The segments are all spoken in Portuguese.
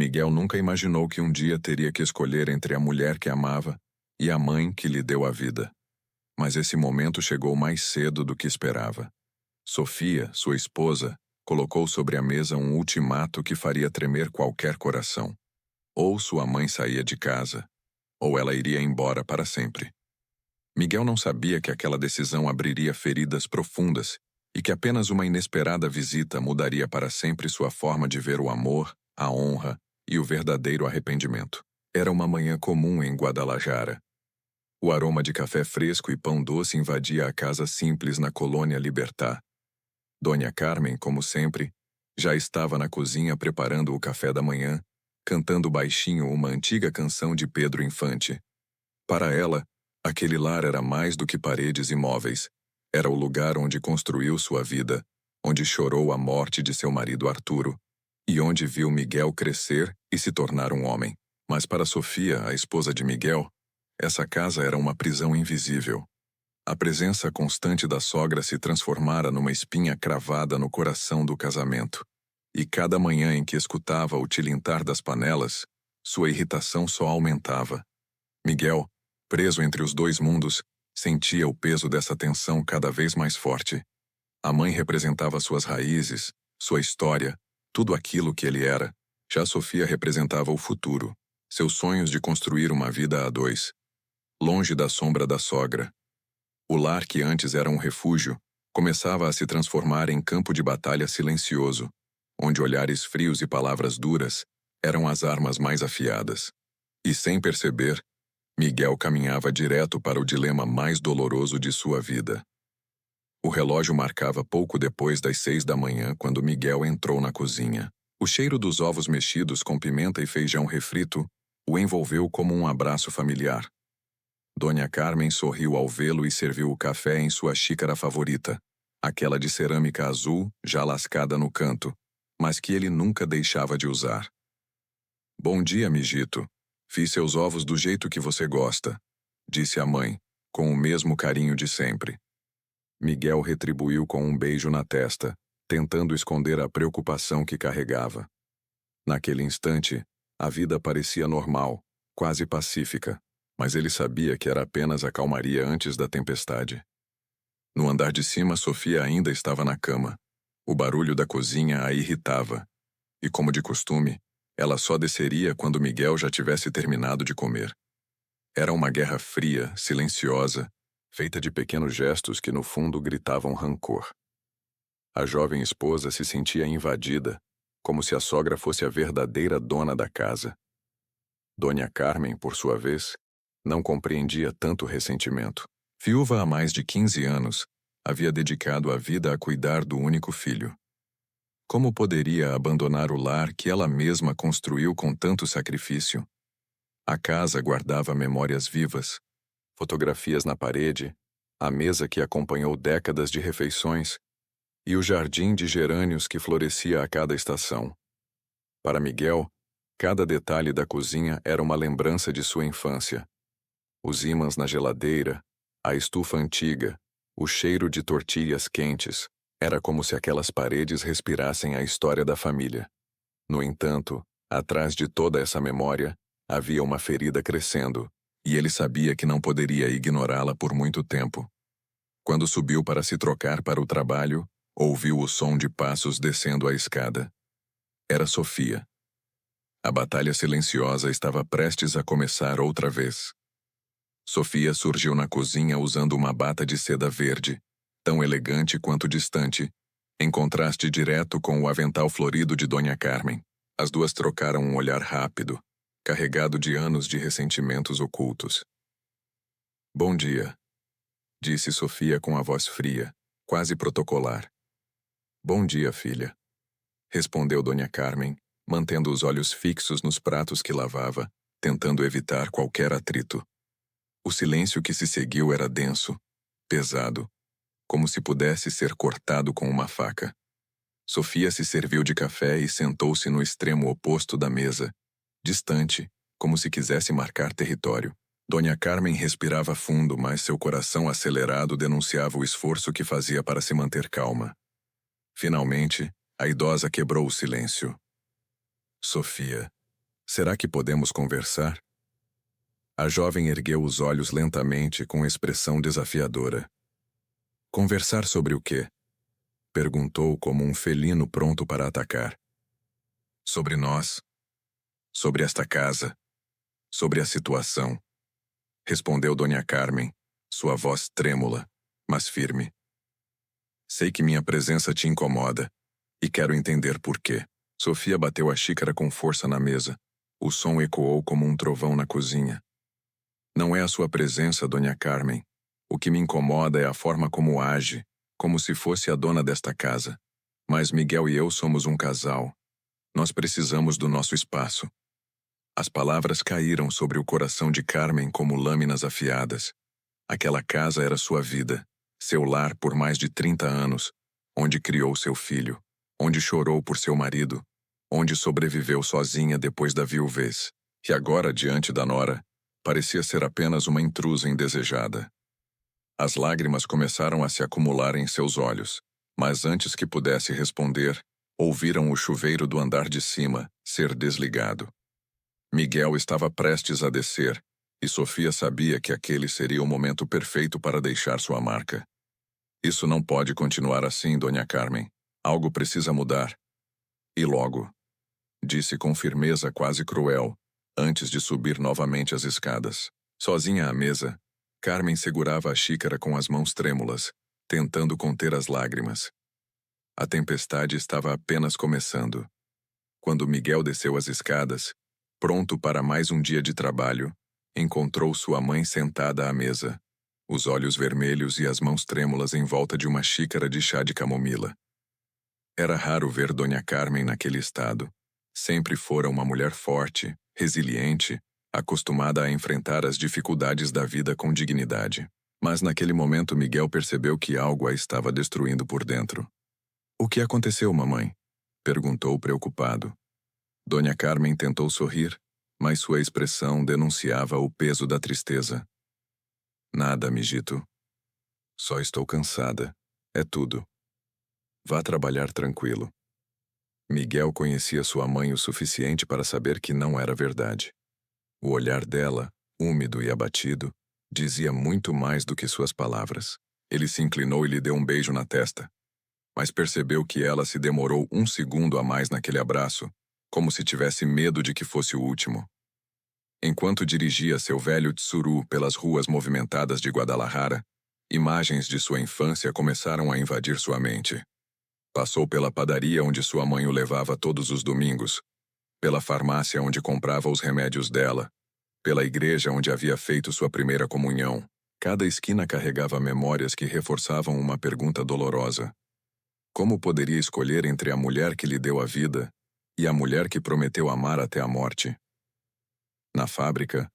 Miguel nunca imaginou que um dia teria que escolher entre a mulher que amava e a mãe que lhe deu a vida. Mas esse momento chegou mais cedo do que esperava. Sofia, sua esposa, colocou sobre a mesa um ultimato que faria tremer qualquer coração. Ou sua mãe saía de casa, ou ela iria embora para sempre. Miguel não sabia que aquela decisão abriria feridas profundas e que apenas uma inesperada visita mudaria para sempre sua forma de ver o amor, a honra e o verdadeiro arrependimento. Era uma manhã comum em Guadalajara. O aroma de café fresco e pão doce invadia a casa simples na colônia Libertad. Dona Carmen, como sempre, já estava na cozinha preparando o café da manhã, cantando baixinho uma antiga canção de Pedro Infante. Para ela, aquele lar era mais do que paredes e móveis. Era o lugar onde construiu sua vida, onde chorou a morte de seu marido Arturo, e onde viu Miguel crescer e se tornar um homem. Mas para Sofia, a esposa de Miguel, essa casa era uma prisão invisível. A presença constante da sogra se transformara numa espinha cravada no coração do casamento. E cada manhã em que escutava o tilintar das panelas, sua irritação só aumentava. Miguel, preso entre os dois mundos, sentia o peso dessa tensão cada vez mais forte. A mãe representava suas raízes, sua história, tudo aquilo que ele era. Já Sofia representava o futuro, seus sonhos de construir uma vida a dois, longe da sombra da sogra. O lar que antes era um refúgio começava a se transformar em campo de batalha silencioso, onde olhares frios e palavras duras eram as armas mais afiadas. E sem perceber, Miguel caminhava direto para o dilema mais doloroso de sua vida. O relógio marcava pouco depois das 6 da manhã quando Miguel entrou na cozinha. O cheiro dos ovos mexidos com pimenta e feijão refrito o envolveu como um abraço familiar. Dona Carmen sorriu ao vê-lo e serviu o café em sua xícara favorita, aquela de cerâmica azul já lascada no canto, mas que ele nunca deixava de usar. "Bom dia, mijito. Fiz seus ovos do jeito que você gosta", disse a mãe, com o mesmo carinho de sempre. Miguel retribuiu com um beijo na testa, tentando esconder a preocupação que carregava. Naquele instante, a vida parecia normal, quase pacífica, mas ele sabia que era apenas a calmaria antes da tempestade. No andar de cima, Sofia ainda estava na cama. O barulho da cozinha a irritava, e como de costume, ela só desceria quando Miguel já tivesse terminado de comer. Era uma guerra fria, silenciosa, feita de pequenos gestos que no fundo gritavam rancor. A jovem esposa se sentia invadida, como se a sogra fosse a verdadeira dona da casa. Dona Carmen, por sua vez, não compreendia tanto ressentimento. Viúva há mais de 15 anos, havia dedicado a vida a cuidar do único filho. Como poderia abandonar o lar que ela mesma construiu com tanto sacrifício? A casa guardava memórias vivas, fotografias na parede, a mesa que acompanhou décadas de refeições e o jardim de gerânios que florescia a cada estação. Para Miguel, cada detalhe da cozinha era uma lembrança de sua infância. Os ímãs na geladeira, a estufa antiga, o cheiro de tortilhas quentes, era como se aquelas paredes respirassem a história da família. No entanto, atrás de toda essa memória, havia uma ferida crescendo, e ele sabia que não poderia ignorá-la por muito tempo. Quando subiu para se trocar para o trabalho, ouviu o som de passos descendo a escada. Era Sofia. A batalha silenciosa estava prestes a começar outra vez. Sofia surgiu na cozinha usando uma bata de seda verde, tão elegante quanto distante, em contraste direto com o avental florido de Dona Carmen. As duas trocaram um olhar rápido, carregado de anos de ressentimentos ocultos. "Bom dia", disse Sofia com a voz fria, quase protocolar. "Bom dia, filha", respondeu Dona Carmen, mantendo os olhos fixos nos pratos que lavava, tentando evitar qualquer atrito. O silêncio que se seguiu era denso, pesado, como se pudesse ser cortado com uma faca. Sofia se serviu de café e sentou-se no extremo oposto da mesa, distante, como se quisesse marcar território. Dona Carmen respirava fundo, mas seu coração acelerado denunciava o esforço que fazia para se manter calma. Finalmente, a idosa quebrou o silêncio. "Sofia", Será que podemos conversar? A jovem ergueu os olhos lentamente com expressão desafiadora. Conversar sobre o quê? Perguntou como um felino pronto para atacar. Sobre nós. Sobre esta casa. Sobre a situação. Respondeu Dona Carmen, sua voz trêmula, mas firme. Sei que minha presença te incomoda, e quero entender por quê. Sofia bateu a xícara com força na mesa. O som ecoou como um trovão na cozinha. Não é a sua presença, Dona Carmen. O que me incomoda é a forma como age, como se fosse a dona desta casa. Mas Miguel e eu somos um casal. Nós precisamos do nosso espaço. As palavras caíram sobre o coração de Carmen como lâminas afiadas. Aquela casa era sua vida, seu lar por mais de 30 anos, onde criou seu filho, onde chorou por seu marido, onde sobreviveu sozinha depois da viuvez, e agora, diante da nora, parecia ser apenas uma intrusa indesejada. As lágrimas começaram a se acumular em seus olhos, mas antes que pudesse responder, ouviram o chuveiro do andar de cima ser desligado. Miguel estava prestes a descer, e Sofia sabia que aquele seria o momento perfeito para deixar sua marca. Isso não pode continuar assim, Dona Carmen. Algo precisa mudar. E logo, disse com firmeza quase cruel, antes de subir novamente as escadas. Sozinha à mesa, Carmen segurava a xícara com as mãos trêmulas, tentando conter as lágrimas. A tempestade estava apenas começando. Quando Miguel desceu as escadas, pronto para mais um dia de trabalho, encontrou sua mãe sentada à mesa, os olhos vermelhos e as mãos trêmulas em volta de uma xícara de chá de camomila. Era raro ver Dona Carmen naquele estado. Sempre fora uma mulher forte, resiliente, acostumada a enfrentar as dificuldades da vida com dignidade. Mas naquele momento Miguel percebeu que algo a estava destruindo por dentro. "O que aconteceu, mamãe?" perguntou preocupado. Dona Carmen tentou sorrir, mas sua expressão denunciava o peso da tristeza. "Nada, mijito. Só estou cansada. É tudo. Vá trabalhar tranquilo." Miguel conhecia sua mãe o suficiente para saber que não era verdade. O olhar dela, úmido e abatido, dizia muito mais do que suas palavras. Ele se inclinou e lhe deu um beijo na testa, mas percebeu que ela se demorou um segundo a mais naquele abraço, como se tivesse medo de que fosse o último. Enquanto dirigia seu velho tsuru pelas ruas movimentadas de Guadalajara, imagens de sua infância começaram a invadir sua mente. Passou pela padaria onde sua mãe o levava todos os domingos, pela farmácia onde comprava os remédios dela, pela igreja onde havia feito sua primeira comunhão. Cada esquina carregava memórias que reforçavam uma pergunta dolorosa. Como poderia escolher entre a mulher que lhe deu a vida e a mulher que prometeu amar até a morte? Na fábrica,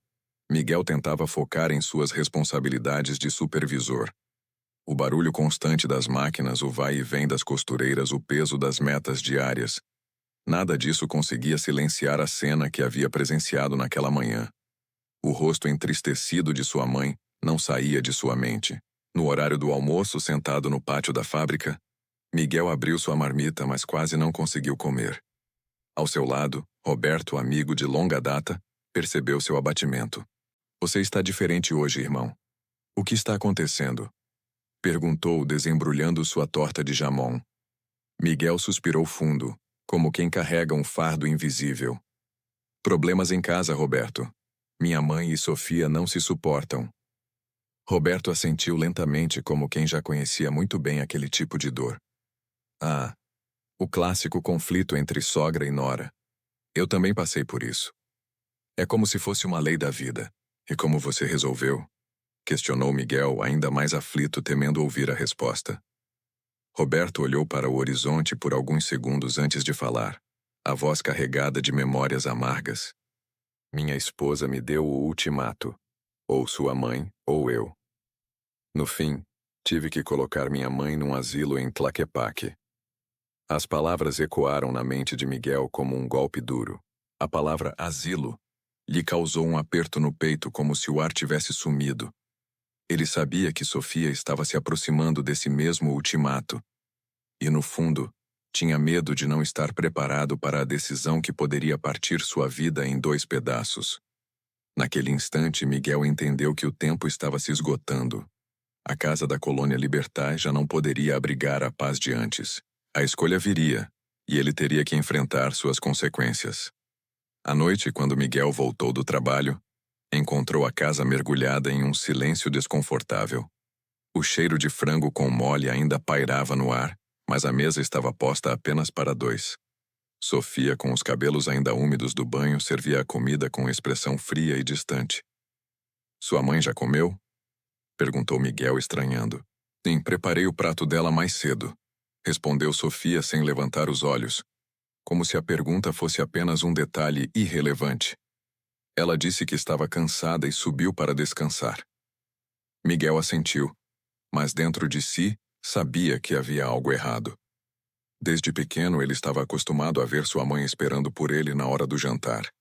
Miguel tentava focar em suas responsabilidades de supervisor. O barulho constante das máquinas, o vai e vem das costureiras, o peso das metas diárias. Nada disso conseguia silenciar a cena que havia presenciado naquela manhã. O rosto entristecido de sua mãe não saía de sua mente. No horário do almoço, sentado no pátio da fábrica, Miguel abriu sua marmita, mas quase não conseguiu comer. Ao seu lado, Roberto, amigo de longa data, percebeu seu abatimento. "Você está diferente hoje, irmão. O que está acontecendo?" perguntou, desembrulhando sua torta de jamón. Miguel suspirou fundo, como quem carrega um fardo invisível. "Problemas em casa, Roberto. Minha mãe e Sofia não se suportam." Roberto assentiu lentamente, como quem já conhecia muito bem aquele tipo de dor. "Ah, o clássico conflito entre sogra e nora. Eu também passei por isso. É como se fosse uma lei da vida. E como você resolveu?" questionou Miguel, ainda mais aflito, temendo ouvir a resposta. Roberto olhou para o horizonte por alguns segundos antes de falar, a voz carregada de memórias amargas. "Minha esposa me deu o ultimato. Ou sua mãe, ou eu. No fim, tive que colocar minha mãe num asilo em Tlaquepaque." As palavras ecoaram na mente de Miguel como um golpe duro. A palavra asilo lhe causou um aperto no peito, como se o ar tivesse sumido. Ele sabia que Sofia estava se aproximando desse mesmo ultimato. E, no fundo, Tinha medo de não estar preparado para a decisão que poderia partir sua vida em 2 pedaços. Naquele instante, Miguel entendeu que o tempo estava se esgotando. A casa da colônia Libertar já não poderia abrigar a paz de antes. A escolha viria, e ele teria que enfrentar suas consequências. À noite, quando Miguel voltou do trabalho, encontrou a casa mergulhada em um silêncio desconfortável. O cheiro de frango com mole ainda pairava no ar, mas a mesa estava posta apenas para 2. Sofia, com os cabelos ainda úmidos do banho, servia a comida com expressão fria e distante. Sua mãe já comeu? Perguntou Miguel, estranhando. Sim, preparei o prato dela mais cedo, respondeu Sofia sem levantar os olhos, como se a pergunta fosse apenas um detalhe irrelevante. Ela disse que estava cansada e subiu para descansar. Miguel assentiu, mas dentro de si sabia que havia algo errado. Desde pequeno ele estava acostumado a ver sua mãe esperando por ele na hora do jantar.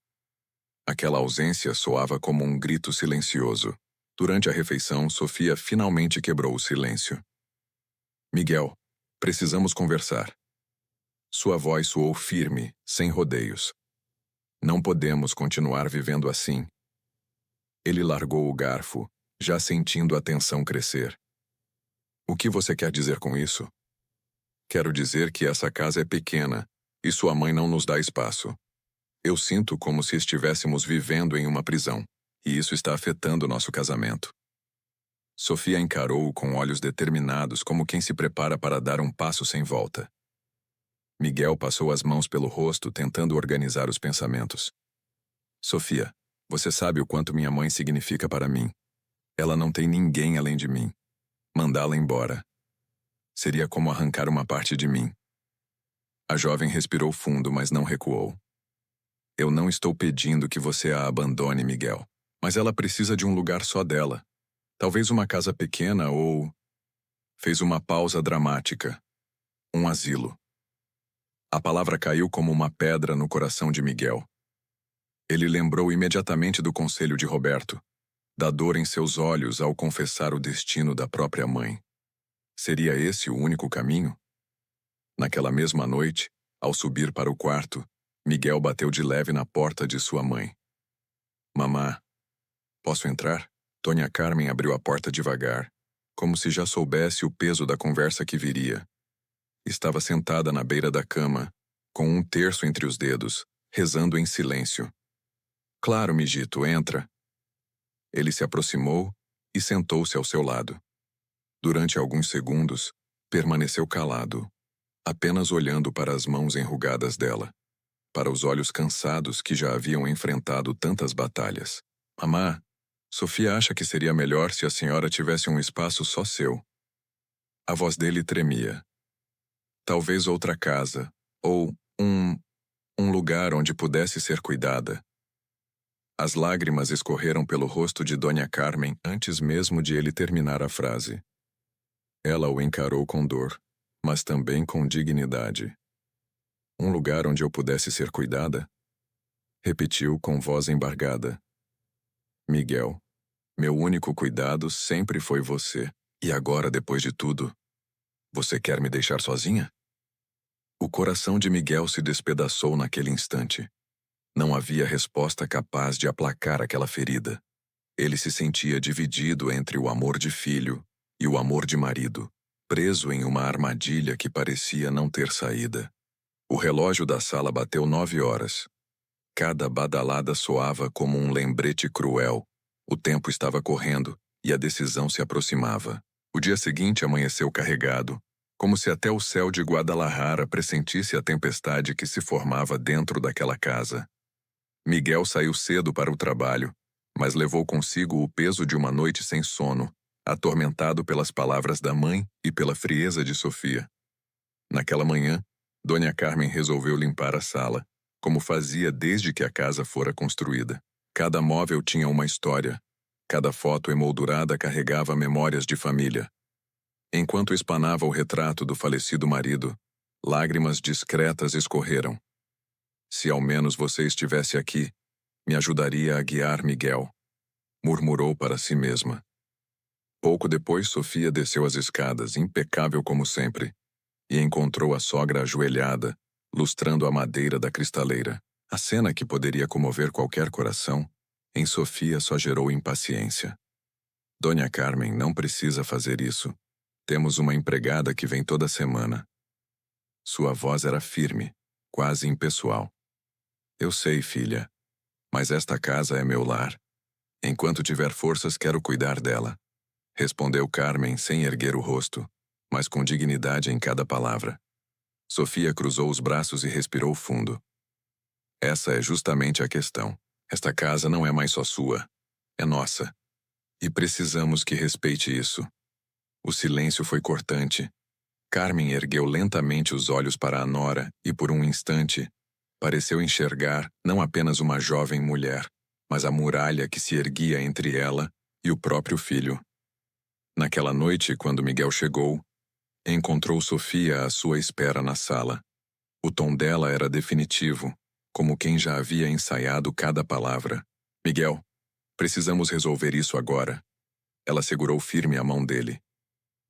Aquela ausência soava como um grito silencioso. Durante a refeição, Sofia finalmente quebrou o silêncio. Miguel, precisamos conversar. Sua voz soou firme, sem rodeios. Não podemos continuar vivendo assim. Ele largou o garfo, já sentindo a tensão crescer. O que você quer dizer com isso? Quero dizer que essa casa é pequena e sua mãe não nos dá espaço. Eu sinto como se estivéssemos vivendo em uma prisão, e isso está afetando nosso casamento. Sofia encarou-o com olhos determinados, como quem se prepara para dar um passo sem volta. Miguel passou as mãos pelo rosto, tentando organizar os pensamentos. Sofia, você sabe o quanto minha mãe significa para mim. Ela não tem ninguém além de mim. Mandá-la embora seria como arrancar uma parte de mim. A jovem respirou fundo, mas não recuou. Eu não estou pedindo que você a abandone, Miguel, mas ela precisa de um lugar só dela. Talvez uma casa pequena ou... Fez uma pausa dramática. Um asilo. A palavra caiu como uma pedra no coração de Miguel. Ele lembrou imediatamente do conselho de Roberto, da dor em seus olhos ao confessar o destino da própria mãe. Seria esse o único caminho? Naquela mesma noite, ao subir para o quarto, Miguel bateu de leve na porta de sua mãe. Mamá, posso entrar? Dona Carmen abriu a porta devagar, como se já soubesse o peso da conversa que viria. Estava sentada na beira da cama, com um terço entre os dedos, rezando em silêncio. Claro, mijito, entra. Ele se aproximou e sentou-se ao seu lado. Durante alguns segundos, permaneceu calado, apenas olhando para as mãos enrugadas dela, para os olhos cansados que já haviam enfrentado tantas batalhas. Mamá, Sofia acha que seria melhor se a senhora tivesse um espaço só seu. A voz dele tremia. Talvez outra casa, ou um lugar onde pudesse ser cuidada. As lágrimas escorreram pelo rosto de Dona Carmen antes mesmo de ele terminar a frase. Ela o encarou com dor, mas também com dignidade. Um lugar onde eu pudesse ser cuidada? Repetiu com voz embargada. Miguel, meu único cuidado sempre foi você. E agora, depois de tudo, você quer me deixar sozinha? O coração de Miguel se despedaçou naquele instante. Não havia resposta capaz de aplacar aquela ferida. Ele se sentia dividido entre o amor de filho e o amor de marido, preso em uma armadilha que parecia não ter saída. O relógio da sala bateu 9 horas. Cada badalada soava como um lembrete cruel. O tempo estava correndo e a decisão se aproximava. O dia seguinte amanheceu carregado, como se até o céu de Guadalajara pressentisse a tempestade que se formava dentro daquela casa. Miguel saiu cedo para o trabalho, mas levou consigo o peso de uma noite sem sono, atormentado pelas palavras da mãe e pela frieza de Sofia. Naquela manhã, Dona Carmen resolveu limpar a sala, como fazia desde que a casa fora construída. Cada móvel tinha uma história, cada foto emoldurada carregava memórias de família. Enquanto espanava o retrato do falecido marido, lágrimas discretas escorreram. Se ao menos você estivesse aqui, me ajudaria a guiar Miguel, murmurou para si mesma. Pouco depois, Sofia desceu as escadas, impecável como sempre. e encontrou a sogra ajoelhada, lustrando a madeira da cristaleira. A cena que poderia comover qualquer coração, em Sofia só gerou impaciência. Dona Carmen não precisa fazer isso. Temos uma empregada que vem toda semana. Sua voz era firme, quase impessoal. Eu sei, filha, mas esta casa é meu lar. Enquanto tiver forças, quero cuidar dela. Respondeu Carmen sem erguer o rosto, mas com dignidade em cada palavra. Sofia cruzou os braços e respirou fundo. Essa é justamente a questão. Esta casa não é mais só sua, é nossa. E precisamos que respeite isso. O silêncio foi cortante. Carmen ergueu lentamente os olhos para a nora e, por um instante, pareceu enxergar não apenas uma jovem mulher, mas a muralha que se erguia entre ela e o próprio filho. Naquela noite, quando Miguel chegou, encontrou Sofia à sua espera na sala. O tom dela era definitivo, como quem já havia ensaiado cada palavra. Miguel, precisamos resolver isso agora. Ela segurou firme a mão dele.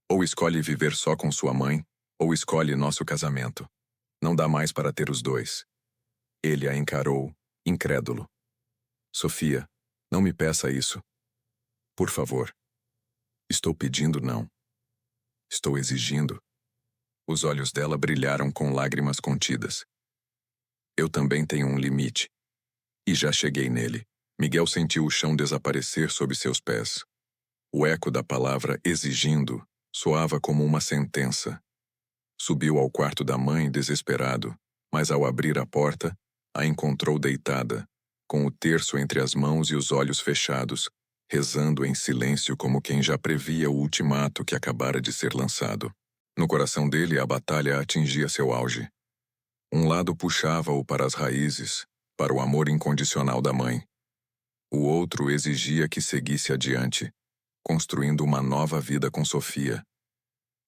Ou escolhe viver só com sua mãe, ou escolhe nosso casamento. Não dá mais para ter os dois. Ele a encarou, incrédulo. Sofia, não me peça isso. Por favor. Estou pedindo não. Estou exigindo. Os olhos dela brilharam com lágrimas contidas. Eu também tenho um limite. E já cheguei nele. Miguel sentiu o chão desaparecer sob seus pés. O eco da palavra exigindo soava como uma sentença. Subiu ao quarto da mãe desesperado, mas ao abrir a porta, a encontrou deitada, com o terço entre as mãos e os olhos fechados, rezando em silêncio como quem já previa o ultimato que acabara de ser lançado. No coração dele, a batalha atingia seu auge. Um lado puxava-o para as raízes, para o amor incondicional da mãe. O outro exigia que seguisse adiante, construindo uma nova vida com Sofia.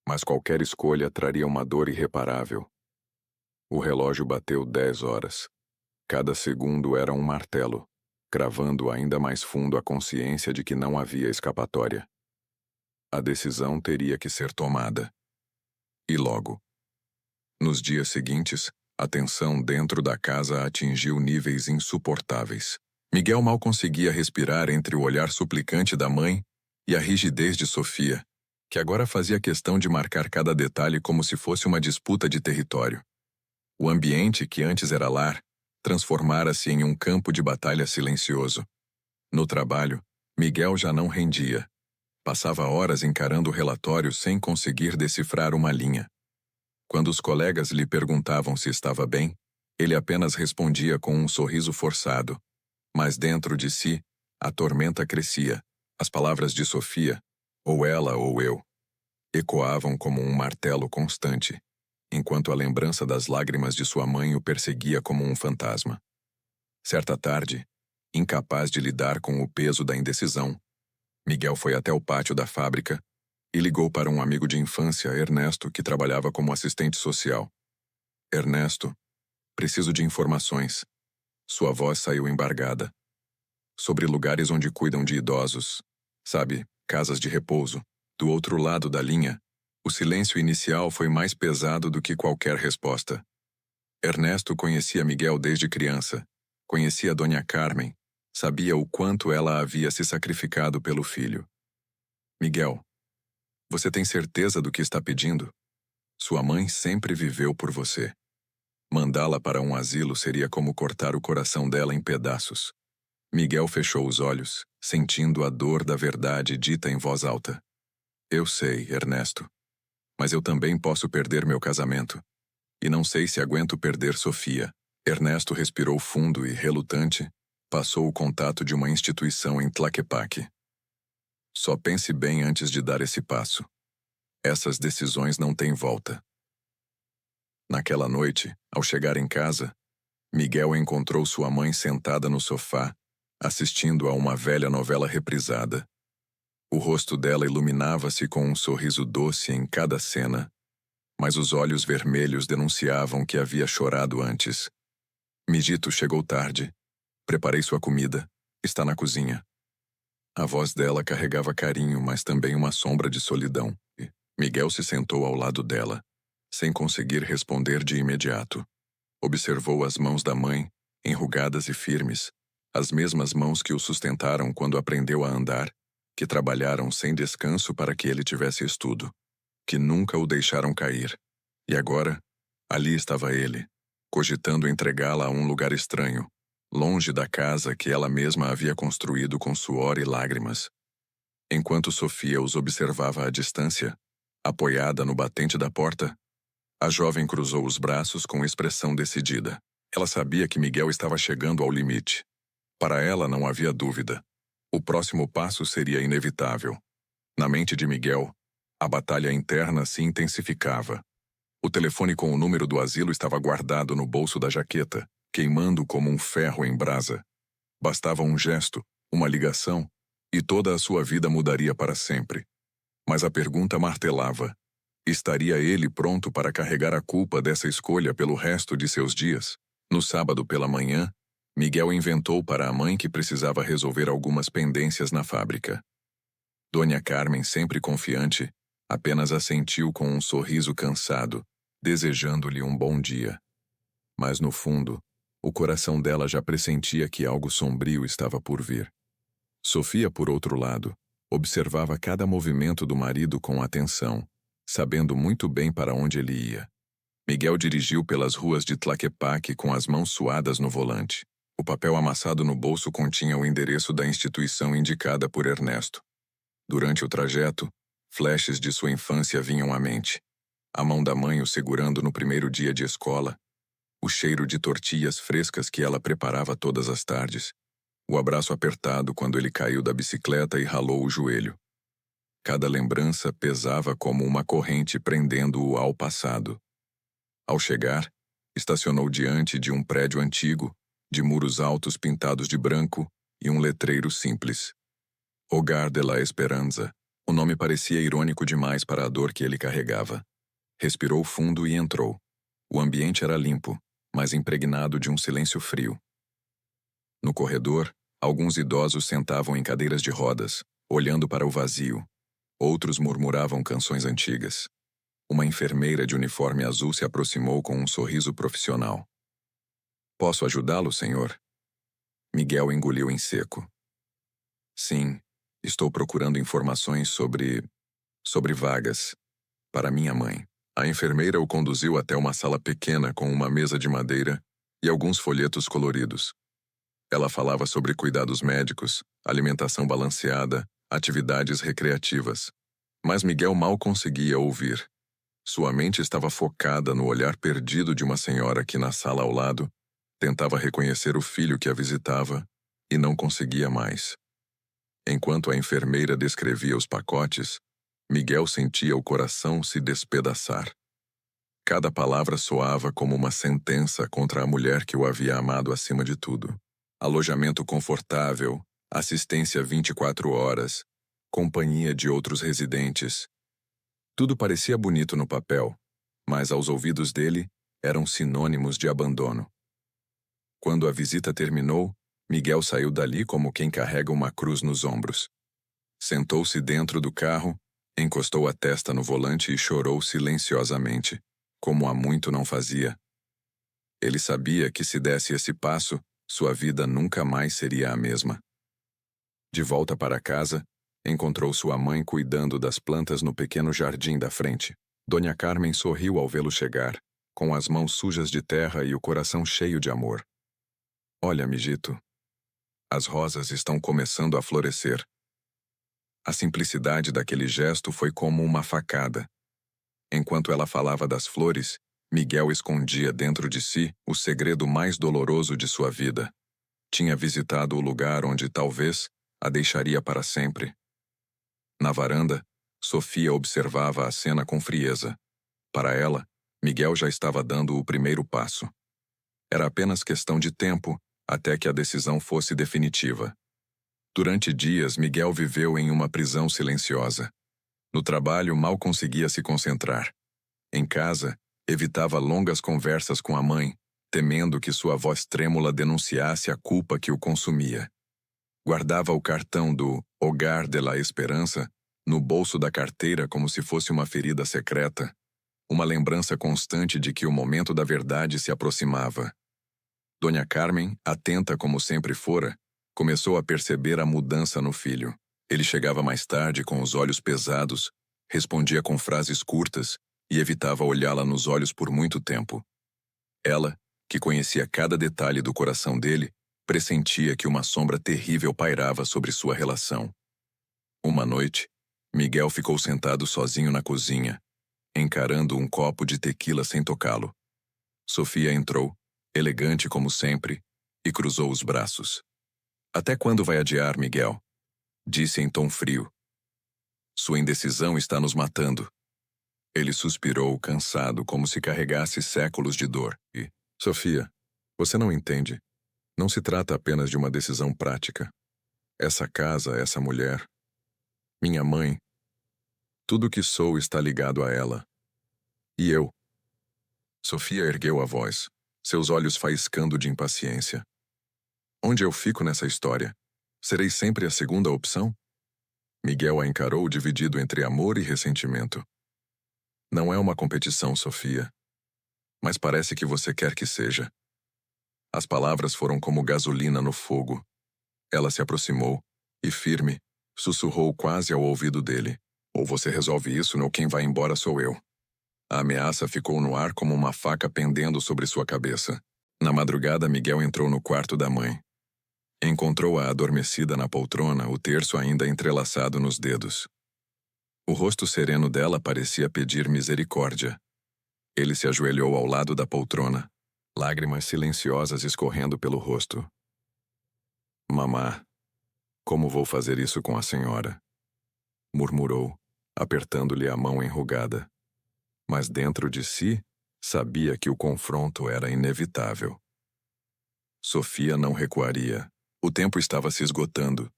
Mas qualquer escolha traria uma dor irreparável. O relógio bateu 10 horas. Cada segundo era um martelo, cravando ainda mais fundo a consciência de que não havia escapatória. A decisão teria que ser tomada. E logo. Nos dias seguintes, a tensão dentro da casa atingiu níveis insuportáveis. Miguel mal conseguia respirar entre o olhar suplicante da mãe e a rigidez de Sofia, que agora fazia questão de marcar cada detalhe como se fosse uma disputa de território. O ambiente, que antes era lar, transformara-se em um campo de batalha silencioso. No trabalho, Miguel já não rendia. Passava horas encarando o relatório sem conseguir decifrar uma linha. Quando os colegas lhe perguntavam se estava bem, ele apenas respondia com um sorriso forçado. Mas dentro de si, a tormenta crescia. As palavras de Sofia, ou ela ou eu, ecoavam como um martelo constante, enquanto a lembrança das lágrimas de sua mãe o perseguia como um fantasma. Certa tarde, incapaz de lidar com o peso da indecisão, Miguel foi até o pátio da fábrica e ligou para um amigo de infância, Ernesto, que trabalhava como assistente social. Ernesto, preciso de informações. Sua voz saiu embargada. Sobre lugares onde cuidam de idosos. Sabe, casas de repouso. Do outro lado da linha, o silêncio inicial foi mais pesado do que qualquer resposta. Ernesto conhecia Miguel desde criança. Conhecia Dona Carmen. Sabia o quanto ela havia se sacrificado pelo filho. Miguel, você tem certeza do que está pedindo? Sua mãe sempre viveu por você. Mandá-la para um asilo seria como cortar o coração dela em pedaços. Miguel fechou os olhos, sentindo a dor da verdade dita em voz alta. Eu sei, Ernesto. Mas eu também posso perder meu casamento. E não sei se aguento perder Sofia. Ernesto respirou fundo e, relutante, passou o contato de uma instituição em Tlaquepaque. Só pense bem antes de dar esse passo. Essas decisões não têm volta. Naquela noite, ao chegar em casa, Miguel encontrou sua mãe sentada no sofá, assistindo a uma velha novela reprisada. O rosto dela iluminava-se com um sorriso doce em cada cena, mas os olhos vermelhos denunciavam que havia chorado antes. Mijito chegou tarde. Preparei sua comida. Está na cozinha. A voz dela carregava carinho, mas também uma sombra de solidão. Miguel se sentou ao lado dela, sem conseguir responder de imediato. Observou as mãos da mãe, enrugadas e firmes, as mesmas mãos que o sustentaram quando aprendeu a andar, que trabalharam sem descanso para que ele tivesse estudo, que nunca o deixaram cair. E agora, ali estava ele, cogitando entregá-la a um lugar estranho, longe da casa que ela mesma havia construído com suor e lágrimas. Enquanto Sofia os observava à distância, apoiada no batente da porta, a jovem cruzou os braços com expressão decidida. Ela sabia que Miguel estava chegando ao limite. Para ela não havia dúvida. O próximo passo seria inevitável. Na mente de Miguel, a batalha interna se intensificava. O telefone com o número do asilo estava guardado no bolso da jaqueta, queimando como um ferro em brasa. Bastava um gesto, uma ligação, e toda a sua vida mudaria para sempre. Mas a pergunta martelava: estaria ele pronto para carregar a culpa dessa escolha pelo resto de seus dias? No sábado pela manhã, Miguel inventou para a mãe que precisava resolver algumas pendências na fábrica. Dona Carmen, sempre confiante, apenas assentiu com um sorriso cansado, desejando-lhe um bom dia. Mas no fundo, o coração dela já pressentia que algo sombrio estava por vir. Sofia, por outro lado, observava cada movimento do marido com atenção, sabendo muito bem para onde ele ia. Miguel dirigiu pelas ruas de Tlaquepaque com as mãos suadas no volante. O papel amassado no bolso continha o endereço da instituição indicada por Ernesto. Durante o trajeto, flashes de sua infância vinham à mente. A mão da mãe o segurando no primeiro dia de escola, o cheiro de tortilhas frescas que ela preparava todas as tardes, o abraço apertado quando ele caiu da bicicleta e ralou o joelho. Cada lembrança pesava como uma corrente prendendo-o ao passado. Ao chegar, estacionou diante de um prédio antigo, de muros altos pintados de branco e um letreiro simples. Hogar de la Esperanza. O nome parecia irônico demais para a dor que ele carregava. Respirou fundo e entrou. O ambiente era limpo, mas impregnado de um silêncio frio. No corredor, alguns idosos sentavam em cadeiras de rodas, olhando para o vazio. Outros murmuravam canções antigas. Uma enfermeira de uniforme azul se aproximou com um sorriso profissional. "Posso ajudá-lo, senhor?" Miguel engoliu em seco. "Sim, estou procurando informações sobre vagas para minha mãe." A enfermeira o conduziu até uma sala pequena com uma mesa de madeira e alguns folhetos coloridos. Ela falava sobre cuidados médicos, alimentação balanceada, atividades recreativas. Mas Miguel mal conseguia ouvir. Sua mente estava focada no olhar perdido de uma senhora que, na sala ao lado, tentava reconhecer o filho que a visitava e não conseguia mais. Enquanto a enfermeira descrevia os pacotes, Miguel sentia o coração se despedaçar. Cada palavra soava como uma sentença contra a mulher que o havia amado acima de tudo. Alojamento confortável, assistência 24 horas, companhia de outros residentes. Tudo parecia bonito no papel, mas aos ouvidos dele eram sinônimos de abandono. Quando a visita terminou, Miguel saiu dali como quem carrega uma cruz nos ombros. Sentou-se dentro do carro, encostou a testa no volante e chorou silenciosamente, como há muito não fazia. Ele sabia que se desse esse passo, sua vida nunca mais seria a mesma. De volta para casa, encontrou sua mãe cuidando das plantas no pequeno jardim da frente. Dona Carmen sorriu ao vê-lo chegar, com as mãos sujas de terra e o coração cheio de amor. "Olha, mijito, as rosas estão começando a florescer." A simplicidade daquele gesto foi como uma facada. Enquanto ela falava das flores, Miguel escondia dentro de si o segredo mais doloroso de sua vida. Tinha visitado o lugar onde, talvez, a deixaria para sempre. Na varanda, Sofia observava a cena com frieza. Para ela, Miguel já estava dando o primeiro passo. Era apenas questão de tempo até que a decisão fosse definitiva. Durante dias, Miguel viveu em uma prisão silenciosa. No trabalho, mal conseguia se concentrar. Em casa, evitava longas conversas com a mãe, temendo que sua voz trêmula denunciasse a culpa que o consumia. Guardava o cartão do Hogar de la Esperança no bolso da carteira como se fosse uma ferida secreta. uma lembrança constante de que o momento da verdade se aproximava. Dona Carmen, atenta como sempre fora, começou a perceber a mudança no filho. Ele chegava mais tarde com os olhos pesados, respondia com frases curtas e evitava olhá-la nos olhos por muito tempo. Ela, que conhecia cada detalhe do coração dele, pressentia que uma sombra terrível pairava sobre sua relação. Uma noite, Miguel ficou sentado sozinho na cozinha, encarando um copo de tequila sem tocá-lo. Sofia entrou, elegante como sempre, e cruzou os braços. "Até quando vai adiar, Miguel?" disse em tom frio. "Sua indecisão está nos matando." Ele suspirou, cansado, como se carregasse séculos de dor. E, "Sofia, você não entende. Não se trata apenas de uma decisão prática. Essa casa, essa mulher, minha mãe, tudo o que sou está ligado a ela. E eu." Sofia ergueu a voz, seus olhos faiscando de impaciência. "Onde eu fico nessa história? Serei sempre a segunda opção?" Miguel a encarou dividido entre amor e ressentimento. "Não é uma competição, Sofia. Mas parece que você quer que seja." As palavras foram como gasolina no fogo. Ela se aproximou e, firme, sussurrou quase ao ouvido dele. "Ou você resolve isso ou quem vai embora sou eu." A ameaça ficou no ar como uma faca pendendo sobre sua cabeça. Na madrugada, Miguel entrou no quarto da mãe. Encontrou-a adormecida na poltrona, o terço ainda entrelaçado nos dedos. O rosto sereno dela parecia pedir misericórdia. Ele se ajoelhou ao lado da poltrona, lágrimas silenciosas escorrendo pelo rosto. "Mamá, como vou fazer isso com a senhora?" murmurou, apertando-lhe a mão enrugada. Mas dentro de si, sabia que o confronto era inevitável. Sofia não recuaria. O tempo estava se esgotando,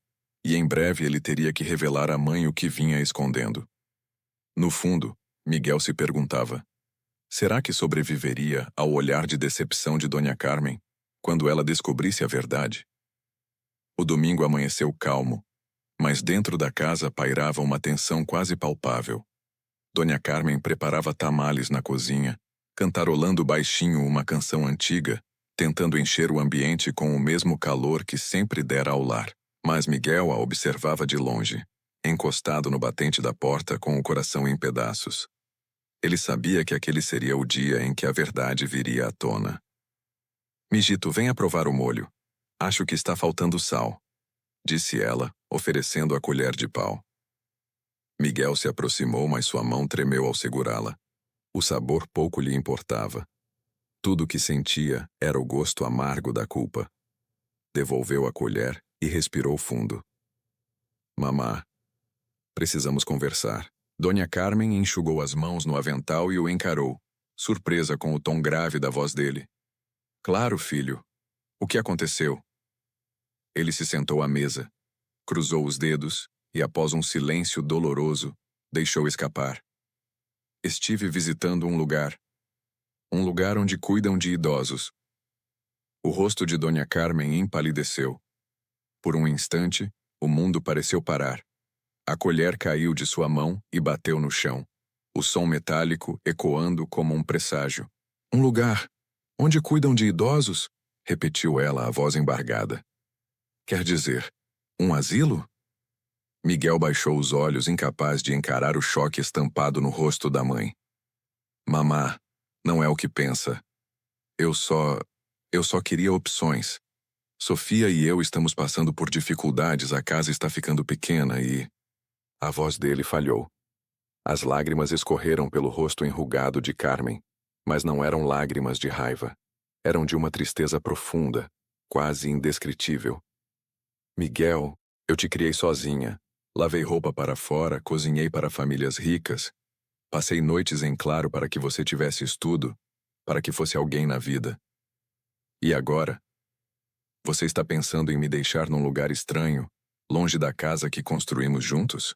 e em breve ele teria que revelar à mãe o que vinha escondendo. No fundo, Miguel se perguntava: será que sobreviveria ao olhar de decepção de Dona Carmen quando ela descobrisse a verdade? O domingo amanheceu calmo, mas dentro da casa pairava uma tensão quase palpável. Dona Carmen preparava tamales na cozinha, cantarolando baixinho uma canção antiga, tentando encher o ambiente com o mesmo calor que sempre dera ao lar. Mas Miguel a observava de longe, encostado no batente da porta com o coração em pedaços. Ele sabia que aquele seria o dia em que a verdade viria à tona. "Mijito, venha provar o molho. Acho que está faltando sal", disse ela, oferecendo a colher de pau. Miguel se aproximou, mas sua mão tremeu ao segurá-la. O sabor pouco lhe importava. Tudo o que sentia era o gosto amargo da culpa. Devolveu a colher e respirou fundo. "Mamá, precisamos conversar." Dona Carmen enxugou as mãos no avental e o encarou, surpresa com o tom grave da voz dele. "Claro, filho. O que aconteceu?" Ele se sentou à mesa, cruzou os dedos e, após um silêncio doloroso, deixou escapar. "Estive visitando um lugar onde cuidam de idosos." O rosto de Dona Carmen empalideceu. Por um instante, o mundo pareceu parar. A colher caiu de sua mão e bateu no chão, o som metálico ecoando como um presságio. "Um lugar onde cuidam de idosos?" repetiu ela, a voz embargada. "Quer dizer, um asilo?" Miguel baixou os olhos, incapaz de encarar o choque estampado no rosto da mãe. "Mamá, não é o que pensa. Eu só queria opções. Sofia e eu estamos passando por dificuldades, a casa está ficando pequena e..." A voz dele falhou. As lágrimas escorreram pelo rosto enrugado de Carmen, mas não eram lágrimas de raiva. Eram de uma tristeza profunda, quase indescritível. "Miguel, eu te criei sozinha. Lavei roupa para fora, cozinhei para famílias ricas. Passei noites em claro para que você tivesse estudo, para que fosse alguém na vida. E agora? Você está pensando em me deixar num lugar estranho, longe da casa que construímos juntos?"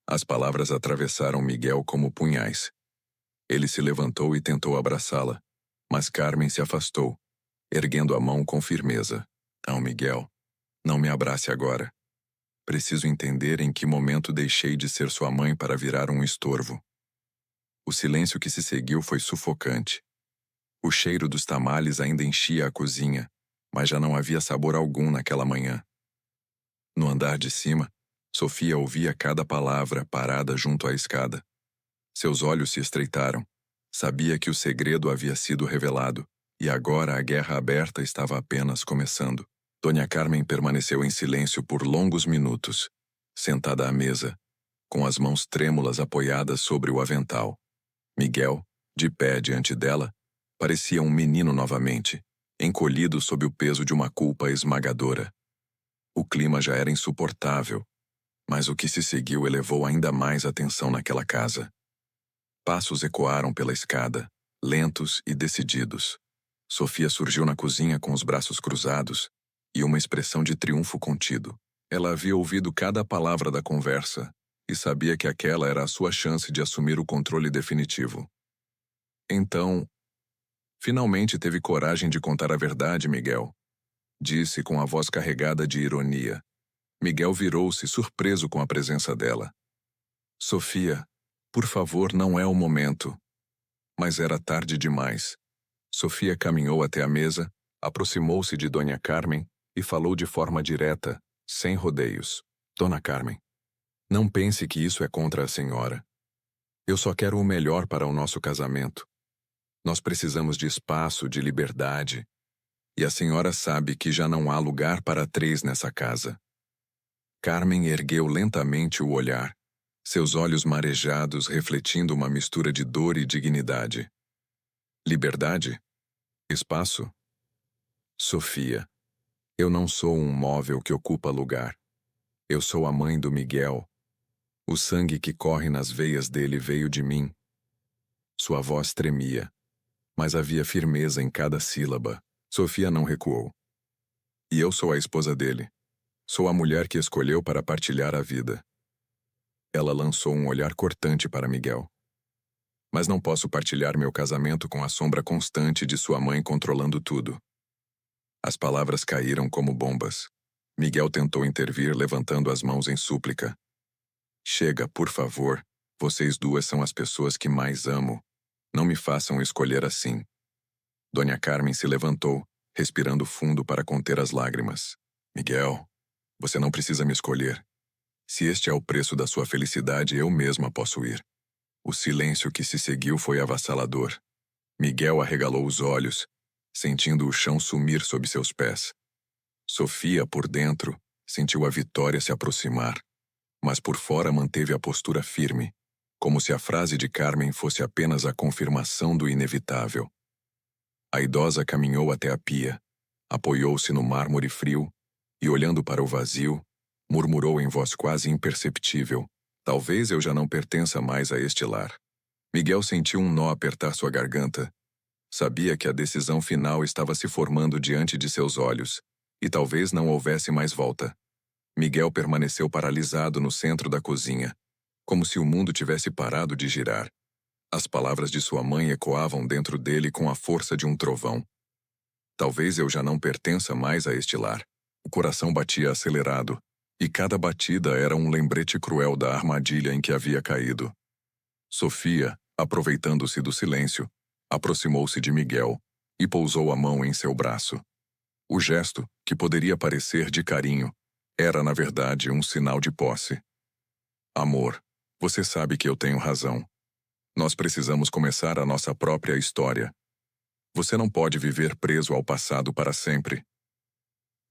As palavras atravessaram Miguel como punhais. Ele se levantou e tentou abraçá-la, mas Carmen se afastou, erguendo a mão com firmeza. "Não, Miguel, não me abrace agora. Preciso entender em que momento deixei de ser sua mãe para virar um estorvo." O silêncio que se seguiu foi sufocante. O cheiro dos tamales ainda enchia a cozinha, mas já não havia sabor algum naquela manhã. No andar de cima, Sofia ouvia cada palavra parada junto à escada. Seus olhos se estreitaram. Sabia que o segredo havia sido revelado, e agora a guerra aberta estava apenas começando. Dona Carmen permaneceu em silêncio por longos minutos, sentada à mesa, com as mãos trêmulas apoiadas sobre o avental. Miguel, de pé diante dela, parecia um menino novamente, encolhido sob o peso de uma culpa esmagadora. O clima já era insuportável, mas o que se seguiu elevou ainda mais a tensão naquela casa. Passos ecoaram pela escada, lentos e decididos. Sofia surgiu na cozinha com os braços cruzados e uma expressão de triunfo contido. Ela havia ouvido cada palavra da conversa e sabia que aquela era a sua chance de assumir o controle definitivo. Então, finalmente teve coragem de contar a verdade, Miguel, disse com a voz carregada de ironia. Miguel virou-se, surpreso com a presença dela. Sofia, por favor, não é o momento. Mas era tarde demais. Sofia caminhou até a mesa, aproximou-se de Dona Carmen e falou de forma direta, sem rodeios. Dona Carmen, não pense que isso é contra a senhora. Eu só quero o melhor para o nosso casamento. Nós precisamos de espaço, de liberdade. E a senhora sabe que já não há lugar para 3 nessa casa. Carmen ergueu lentamente o olhar, seus olhos marejados refletindo uma mistura de dor e dignidade. Liberdade? Espaço? Sofia, eu não sou um móvel que ocupa lugar. Eu sou a mãe do Miguel. O sangue que corre nas veias dele veio de mim. Sua voz tremia, mas havia firmeza em cada sílaba. Sofia não recuou. E eu sou a esposa dele. Sou a mulher que escolheu para partilhar a vida. Ela lançou um olhar cortante para Miguel. Mas não posso partilhar meu casamento com a sombra constante de sua mãe controlando tudo. As palavras caíram como bombas. Miguel tentou intervir, levantando as mãos em súplica. Chega, por favor. Vocês duas são as pessoas que mais amo. Não me façam escolher assim. Dona Carmen se levantou, respirando fundo para conter as lágrimas. Miguel, você não precisa me escolher. Se este é o preço da sua felicidade, eu mesma posso ir. O silêncio que se seguiu foi avassalador. Miguel arregalou os olhos, sentindo o chão sumir sob seus pés. Sofia, por dentro, sentiu a vitória se aproximar, mas por fora manteve a postura firme, como se a frase de Carmen fosse apenas a confirmação do inevitável. A idosa caminhou até a pia, apoiou-se no mármore frio e, olhando para o vazio, murmurou em voz quase imperceptível: talvez eu já não pertença mais a este lar. Miguel sentiu um nó apertar sua garganta. Sabia que a decisão final estava se formando diante de seus olhos, e talvez não houvesse mais volta. Miguel permaneceu paralisado no centro da cozinha, como se o mundo tivesse parado de girar. As palavras de sua mãe ecoavam dentro dele com a força de um trovão. Talvez eu já não pertença mais a este lar. O coração batia acelerado, e cada batida era um lembrete cruel da armadilha em que havia caído. Sofia, aproveitando-se do silêncio, aproximou-se de Miguel e pousou a mão em seu braço. O gesto, que poderia parecer de carinho, era na verdade um sinal de posse. Amor, você sabe que eu tenho razão. Nós precisamos começar a nossa própria história. Você não pode viver preso ao passado para sempre.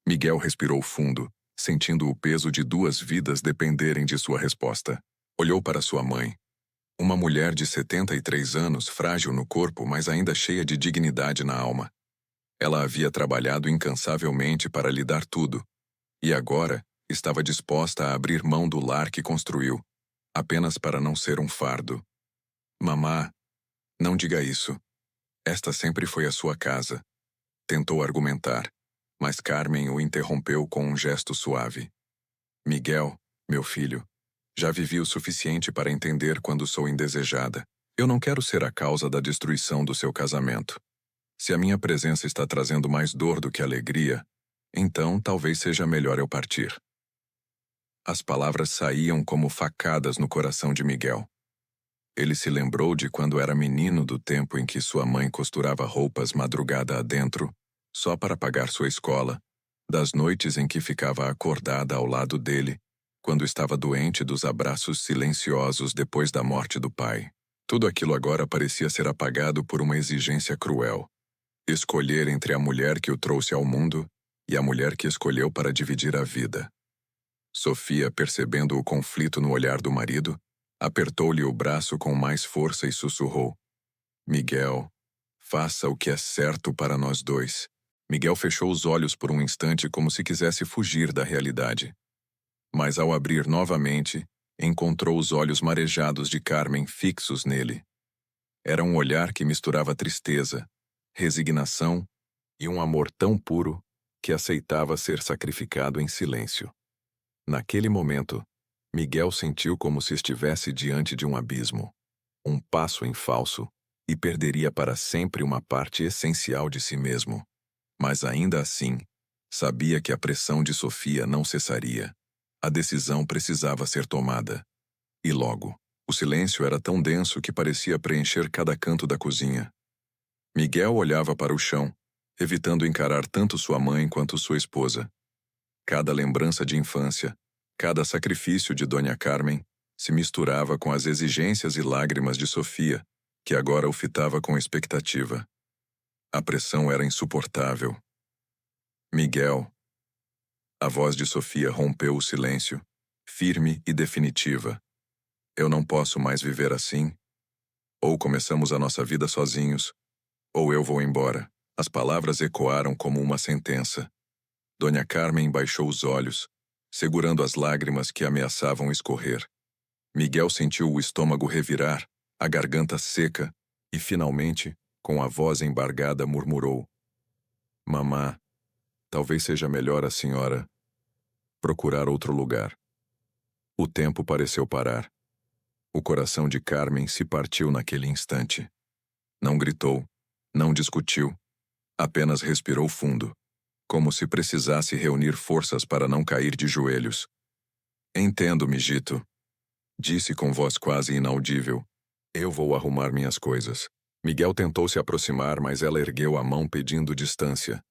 Miguel respirou fundo, sentindo o peso de 2 vidas dependerem de sua resposta. Olhou para sua mãe. Uma mulher de 73 anos, frágil no corpo, mas ainda cheia de dignidade na alma. Ela havia trabalhado incansavelmente para lhe dar tudo, e agora estava disposta a abrir mão do lar que construiu, apenas para não ser um fardo. Mamá, não diga isso. Esta sempre foi a sua casa. Tentou argumentar, mas Carmen o interrompeu com um gesto suave. Miguel, meu filho, já vivi o suficiente para entender quando sou indesejada. Eu não quero ser a causa da destruição do seu casamento. Se a minha presença está trazendo mais dor do que alegria, então talvez seja melhor eu partir. As palavras saíam como facadas no coração de Miguel. Ele se lembrou de quando era menino, do tempo em que sua mãe costurava roupas madrugada adentro, só para pagar sua escola, das noites em que ficava acordada ao lado dele, quando estava doente, dos abraços silenciosos depois da morte do pai. Tudo aquilo agora parecia ser apagado por uma exigência cruel. Escolher entre a mulher que o trouxe ao mundo e a mulher que escolheu para dividir a vida. Sofia, percebendo o conflito no olhar do marido, apertou-lhe o braço com mais força e sussurrou: Miguel, faça o que é certo para nós dois. Miguel fechou os olhos por um instante como se quisesse fugir da realidade. Mas ao abrir novamente, encontrou os olhos marejados de Carmen fixos nele. Era um olhar que misturava tristeza, resignação e um amor tão puro que aceitava ser sacrificado em silêncio. Naquele momento, Miguel sentiu como se estivesse diante de um abismo, um passo em falso, e perderia para sempre uma parte essencial de si mesmo. Mas ainda assim, sabia que a pressão de Sofia não cessaria. A decisão precisava ser tomada. E logo, o silêncio era tão denso que parecia preencher cada canto da cozinha. Miguel olhava para o chão, evitando encarar tanto sua mãe quanto sua esposa. Cada lembrança de infância, cada sacrifício de Dona Carmen se misturava com as exigências e lágrimas de Sofia, que agora o fitava com expectativa. A pressão era insuportável. Miguel. A voz de Sofia rompeu o silêncio, firme e definitiva. Eu não posso mais viver assim. Ou começamos a nossa vida sozinhos, ou eu vou embora. As palavras ecoaram como uma sentença. Dona Carmen baixou os olhos, segurando as lágrimas que ameaçavam escorrer. Miguel sentiu o estômago revirar, a garganta seca, e finalmente, com a voz embargada, murmurou: Mamá, talvez seja melhor a senhora procurar outro lugar. O tempo pareceu parar. O coração de Carmen se partiu naquele instante. Não gritou, não discutiu, apenas respirou fundo, como se precisasse reunir forças para não cair de joelhos. Entendo, mijito, disse com voz quase inaudível. Eu vou arrumar minhas coisas. Miguel tentou se aproximar, mas ela ergueu a mão pedindo distância.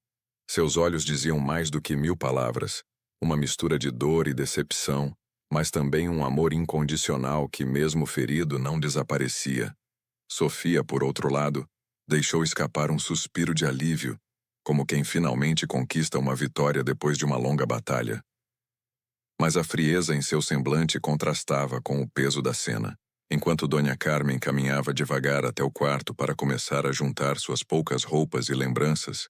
Seus olhos diziam mais do que 1000 palavras, uma mistura de dor e decepção, mas também um amor incondicional que, mesmo ferido, não desaparecia. Sofia, por outro lado, deixou escapar um suspiro de alívio, como quem finalmente conquista uma vitória depois de uma longa batalha. Mas a frieza em seu semblante contrastava com o peso da cena. Enquanto Dona Carmen caminhava devagar até o quarto para começar a juntar suas poucas roupas e lembranças,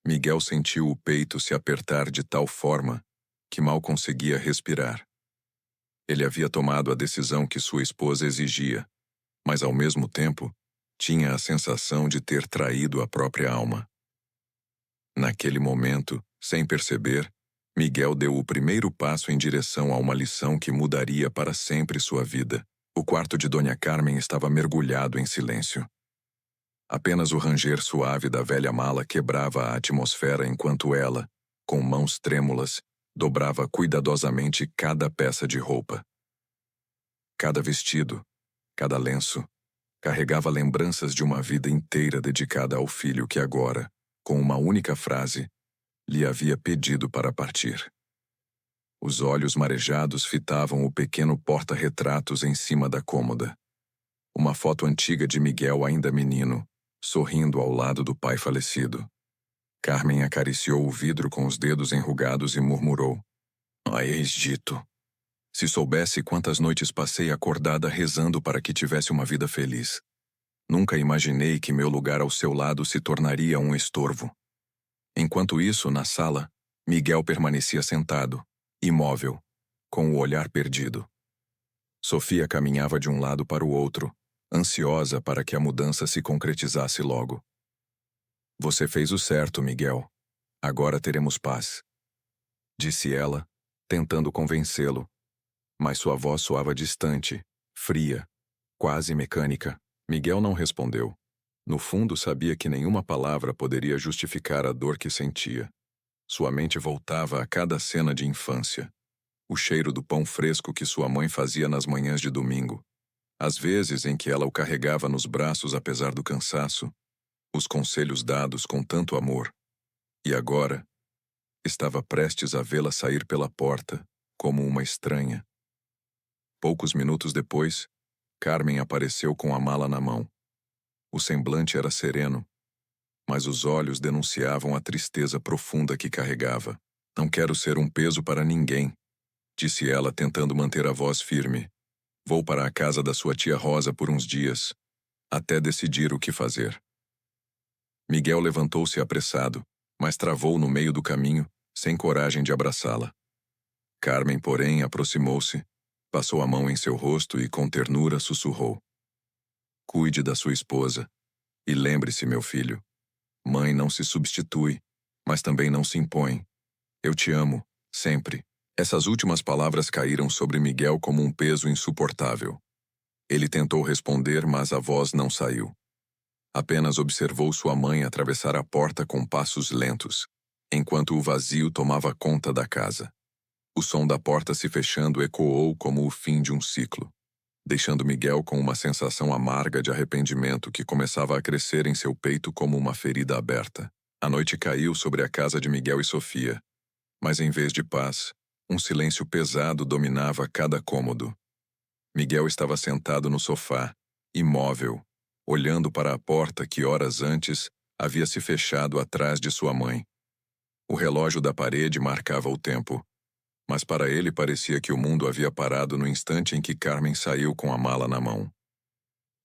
Miguel sentiu o peito se apertar de tal forma que mal conseguia respirar. Ele havia tomado a decisão que sua esposa exigia, mas ao mesmo tempo tinha a sensação de ter traído a própria alma. Naquele momento, sem perceber, Miguel deu o primeiro passo em direção a uma lição que mudaria para sempre sua vida. O quarto de Dona Carmen estava mergulhado em silêncio. Apenas o ranger suave da velha mala quebrava a atmosfera enquanto ela, com mãos trêmulas, dobrava cuidadosamente cada peça de roupa. Cada vestido, cada lenço, carregava lembranças de uma vida inteira dedicada ao filho que agora, com uma única frase, lhe havia pedido para partir. Os olhos marejados fitavam o pequeno porta-retratos em cima da cômoda. Uma foto antiga de Miguel ainda menino, sorrindo ao lado do pai falecido. Carmen acariciou o vidro com os dedos enrugados e murmurou: Ai, ex-dito. Se soubesse quantas noites passei acordada rezando para que tivesse uma vida feliz. Nunca imaginei que meu lugar ao seu lado se tornaria um estorvo. Enquanto isso, na sala, Miguel permanecia sentado, imóvel, com o olhar perdido. Sofia caminhava de um lado para o outro, ansiosa para que a mudança se concretizasse logo. Você fez o certo, Miguel. Agora teremos paz, disse ela, tentando convencê-lo, mas sua voz soava distante, fria, quase mecânica. Miguel não respondeu. No fundo, sabia que nenhuma palavra poderia justificar a dor que sentia. Sua mente voltava a cada cena de infância. O cheiro do pão fresco que sua mãe fazia nas manhãs de domingo. As vezes em que ela o carregava nos braços apesar do cansaço, os conselhos dados com tanto amor, e agora estava prestes a vê-la sair pela porta, como uma estranha. Poucos minutos depois, Carmen apareceu com a mala na mão. O semblante era sereno, mas os olhos denunciavam a tristeza profunda que carregava. Não quero ser um peso para ninguém, disse ela tentando manter a voz firme. Vou para a casa da sua tia Rosa por uns dias, até decidir o que fazer. Miguel levantou-se apressado, mas travou no meio do caminho, sem coragem de abraçá-la. Carmen, porém, aproximou-se, passou a mão em seu rosto e com ternura sussurrou. Cuide da sua esposa. E lembre-se, meu filho, mãe não se substitui, mas também não se impõe. Eu te amo, sempre. Essas últimas palavras caíram sobre Miguel como um peso insuportável. Ele tentou responder, mas a voz não saiu. Apenas observou sua mãe atravessar a porta com passos lentos, enquanto o vazio tomava conta da casa. O som da porta se fechando ecoou como o fim de um ciclo, deixando Miguel com uma sensação amarga de arrependimento que começava a crescer em seu peito como uma ferida aberta. A noite caiu sobre a casa de Miguel e Sofia, mas em vez de paz, um silêncio pesado dominava cada cômodo. Miguel estava sentado no sofá, imóvel, olhando para a porta que horas antes havia se fechado atrás de sua mãe. O relógio da parede marcava o tempo, mas para ele parecia que o mundo havia parado no instante em que Carmen saiu com a mala na mão.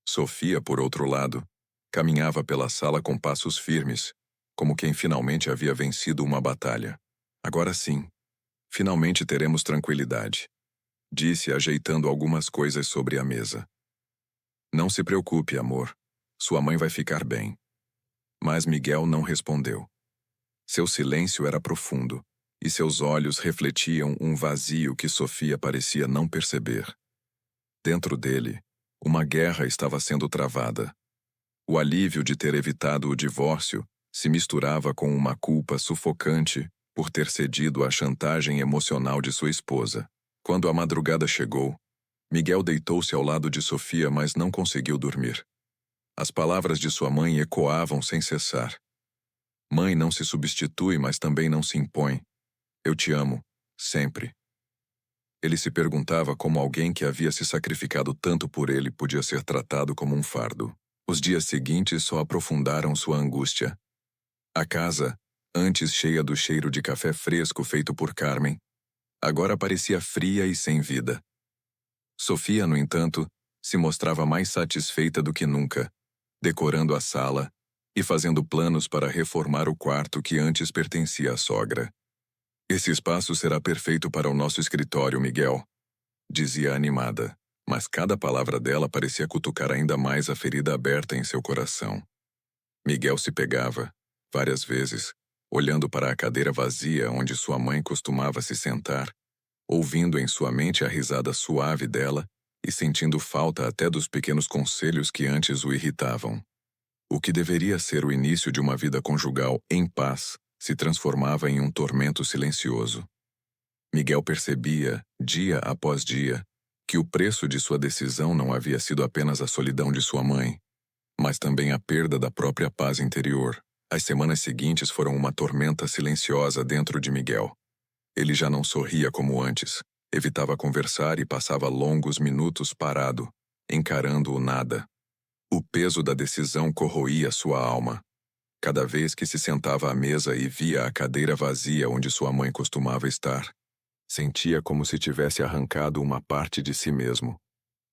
Sofia, por outro lado, caminhava pela sala com passos firmes, como quem finalmente havia vencido uma batalha. Agora sim, finalmente teremos tranquilidade, disse ajeitando algumas coisas sobre a mesa. Não se preocupe, amor. Sua mãe vai ficar bem. Mas Miguel não respondeu. Seu silêncio era profundo, e seus olhos refletiam um vazio que Sofia parecia não perceber. Dentro dele, uma guerra estava sendo travada. O alívio de ter evitado o divórcio se misturava com uma culpa sufocante por ter cedido à chantagem emocional de sua esposa. Quando a madrugada chegou, Miguel deitou-se ao lado de Sofia, mas não conseguiu dormir. As palavras de sua mãe ecoavam sem cessar. Mãe não se substitui, mas também não se impõe. Eu te amo, sempre. Ele se perguntava como alguém que havia se sacrificado tanto por ele podia ser tratado como um fardo. Os dias seguintes só aprofundaram sua angústia. A casa, antes cheia do cheiro de café fresco feito por Carmen, agora parecia fria e sem vida. Sofia, no entanto, se mostrava mais satisfeita do que nunca, decorando a sala e fazendo planos para reformar o quarto que antes pertencia à sogra. Esse espaço será perfeito para o nosso escritório, Miguel, dizia animada, mas cada palavra dela parecia cutucar ainda mais a ferida aberta em seu coração. Miguel se pegava, várias vezes, olhando para a cadeira vazia onde sua mãe costumava se sentar, ouvindo em sua mente a risada suave dela e sentindo falta até dos pequenos conselhos que antes o irritavam. O que deveria ser o início de uma vida conjugal em paz se transformava em um tormento silencioso. Miguel percebia, dia após dia, que o preço de sua decisão não havia sido apenas a solidão de sua mãe, mas também a perda da própria paz interior. As semanas seguintes foram uma tormenta silenciosa dentro de Miguel. Ele já não sorria como antes, evitava conversar e passava longos minutos parado, encarando o nada. O peso da decisão corroía sua alma. Cada vez que se sentava à mesa e via a cadeira vazia onde sua mãe costumava estar, sentia como se tivesse arrancado uma parte de si mesmo.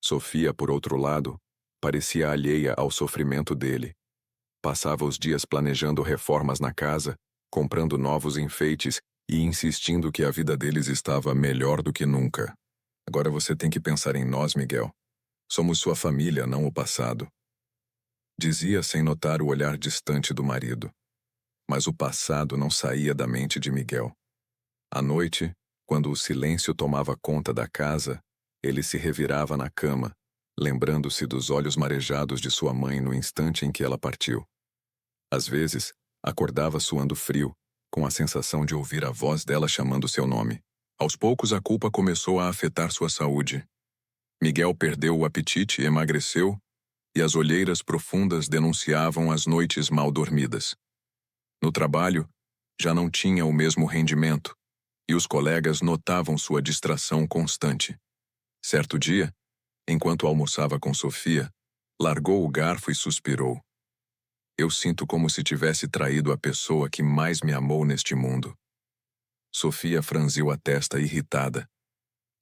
Sofia, por outro lado, parecia alheia ao sofrimento dele. Passava os dias planejando reformas na casa, comprando novos enfeites e insistindo que a vida deles estava melhor do que nunca. Agora você tem que pensar em nós, Miguel. Somos sua família, não o passado. Dizia sem notar o olhar distante do marido. Mas o passado não saía da mente de Miguel. À noite, quando o silêncio tomava conta da casa, ele se revirava na cama, lembrando-se dos olhos marejados de sua mãe no instante em que ela partiu. Às vezes, acordava suando frio, com a sensação de ouvir a voz dela chamando seu nome. Aos poucos a culpa começou a afetar sua saúde. Miguel perdeu o apetite e emagreceu, e as olheiras profundas denunciavam as noites mal dormidas. No trabalho, já não tinha o mesmo rendimento, e os colegas notavam sua distração constante. Certo dia, enquanto almoçava com Sofia, largou o garfo e suspirou. Eu sinto como se tivesse traído a pessoa que mais me amou neste mundo. Sofia franziu a testa irritada.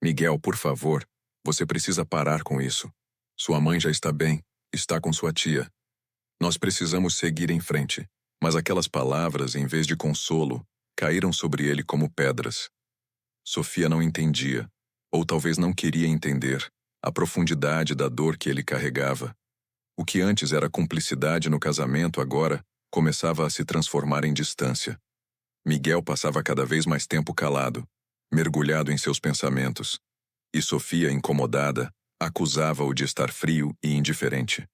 Miguel, por favor, você precisa parar com isso. Sua mãe já está bem, está com sua tia. Nós precisamos seguir em frente. Mas aquelas palavras, em vez de consolo, caíram sobre ele como pedras. Sofia não entendia, ou talvez não queria entender, a profundidade da dor que ele carregava. O que antes era cumplicidade no casamento agora começava a se transformar em distância. Miguel passava cada vez mais tempo calado, mergulhado em seus pensamentos. E Sofia, incomodada, acusava-o de estar frio e indiferente.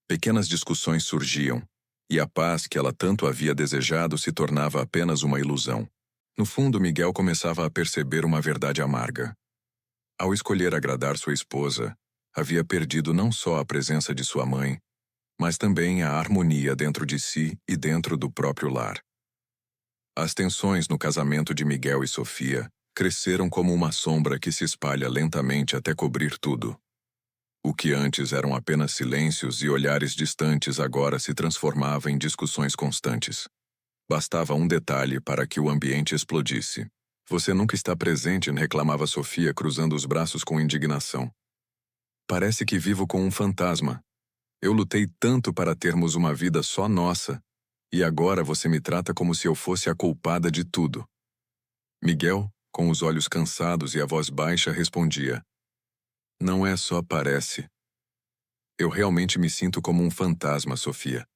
Pequenas discussões surgiam, e a paz que ela tanto havia desejado se tornava apenas uma ilusão. No fundo, Miguel começava a perceber uma verdade amarga. Ao escolher agradar sua esposa, havia perdido não só a presença de sua mãe, mas também a harmonia dentro de si e dentro do próprio lar. As tensões no casamento de Miguel e Sofia cresceram como uma sombra que se espalha lentamente até cobrir tudo. O que antes eram apenas silêncios e olhares distantes agora se transformava em discussões constantes. Bastava um detalhe para que o ambiente explodisse. Você nunca está presente, reclamava Sofia, cruzando os braços com indignação. Parece que vivo com um fantasma. Eu lutei tanto para termos uma vida só nossa, e agora você me trata como se eu fosse a culpada de tudo. Miguel, com os olhos cansados e a voz baixa, respondia: Não é só parece. Eu realmente me sinto como um fantasma, Sofia.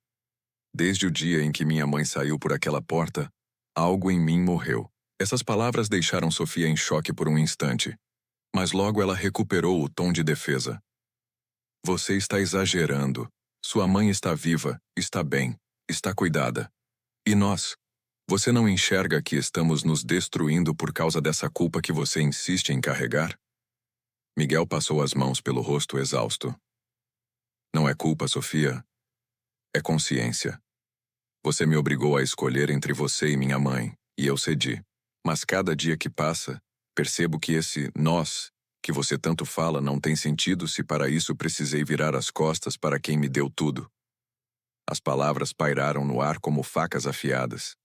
Desde o dia em que minha mãe saiu por aquela porta, algo em mim morreu. Essas palavras deixaram Sofia em choque por um instante, mas logo ela recuperou o tom de defesa. Você está exagerando. Sua mãe está viva, está bem, está cuidada. E nós? Você não enxerga que estamos nos destruindo por causa dessa culpa que você insiste em carregar? Miguel passou as mãos pelo rosto exausto. Não é culpa, Sofia. É consciência. Você me obrigou a escolher entre você e minha mãe, e eu cedi. Mas cada dia que passa, percebo que esse nós, que você tanto fala, não tem sentido se para isso precisei virar as costas para quem me deu tudo. As palavras pairaram no ar como facas afiadas.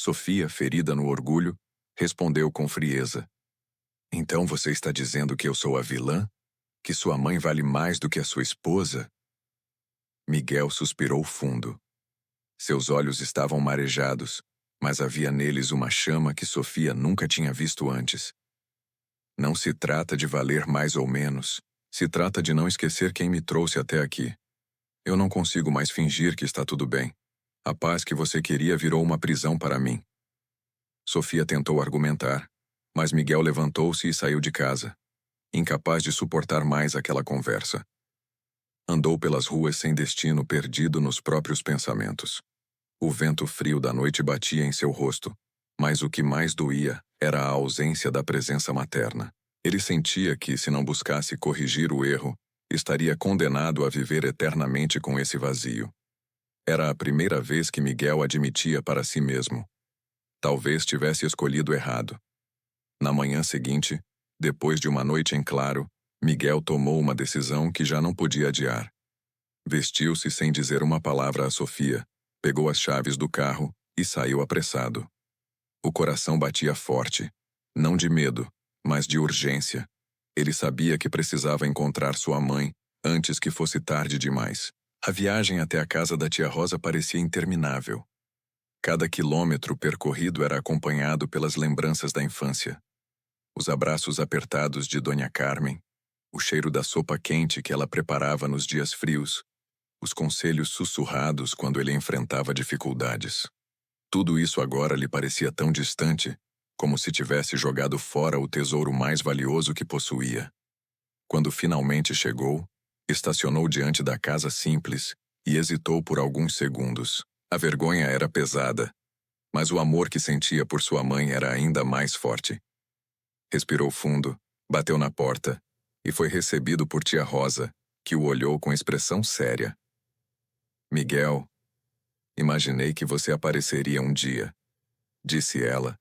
Sofia, ferida no orgulho, respondeu com frieza. Então você está dizendo que eu sou a vilã? Que sua mãe vale mais do que a sua esposa? Miguel suspirou fundo. Seus olhos estavam marejados, mas havia neles uma chama que Sofia nunca tinha visto antes. Não se trata de valer mais ou menos, se trata de não esquecer quem me trouxe até aqui. Eu não consigo mais fingir que está tudo bem. A paz que você queria virou uma prisão para mim. Sofia tentou argumentar, mas Miguel levantou-se e saiu de casa, incapaz de suportar mais aquela conversa. Andou pelas ruas sem destino, perdido nos próprios pensamentos. O vento frio da noite batia em seu rosto, mas o que mais doía era a ausência da presença materna. Ele sentia que, se não buscasse corrigir o erro, estaria condenado a viver eternamente com esse vazio. Era a primeira vez que Miguel admitia para si mesmo. Talvez tivesse escolhido errado. Na manhã seguinte, depois de uma noite em claro, Miguel tomou uma decisão que já não podia adiar. Vestiu-se sem dizer uma palavra a Sofia, pegou as chaves do carro e saiu apressado. O coração batia forte, não de medo, mas de urgência. Ele sabia que precisava encontrar sua mãe antes que fosse tarde demais. A viagem até a casa da tia Rosa parecia interminável. Cada quilômetro percorrido era acompanhado pelas lembranças da infância. Os abraços apertados de Dona Carmen, o cheiro da sopa quente que ela preparava nos dias frios, os conselhos sussurrados quando ele enfrentava dificuldades. Tudo isso agora lhe parecia tão distante, como se tivesse jogado fora o tesouro mais valioso que possuía. Quando finalmente chegou, estacionou diante da casa simples e hesitou por alguns segundos. A vergonha era pesada, mas o amor que sentia por sua mãe era ainda mais forte. Respirou fundo, bateu na porta e foi recebido por tia Rosa, que o olhou com expressão séria. Miguel, imaginei que você apareceria um dia, disse ela,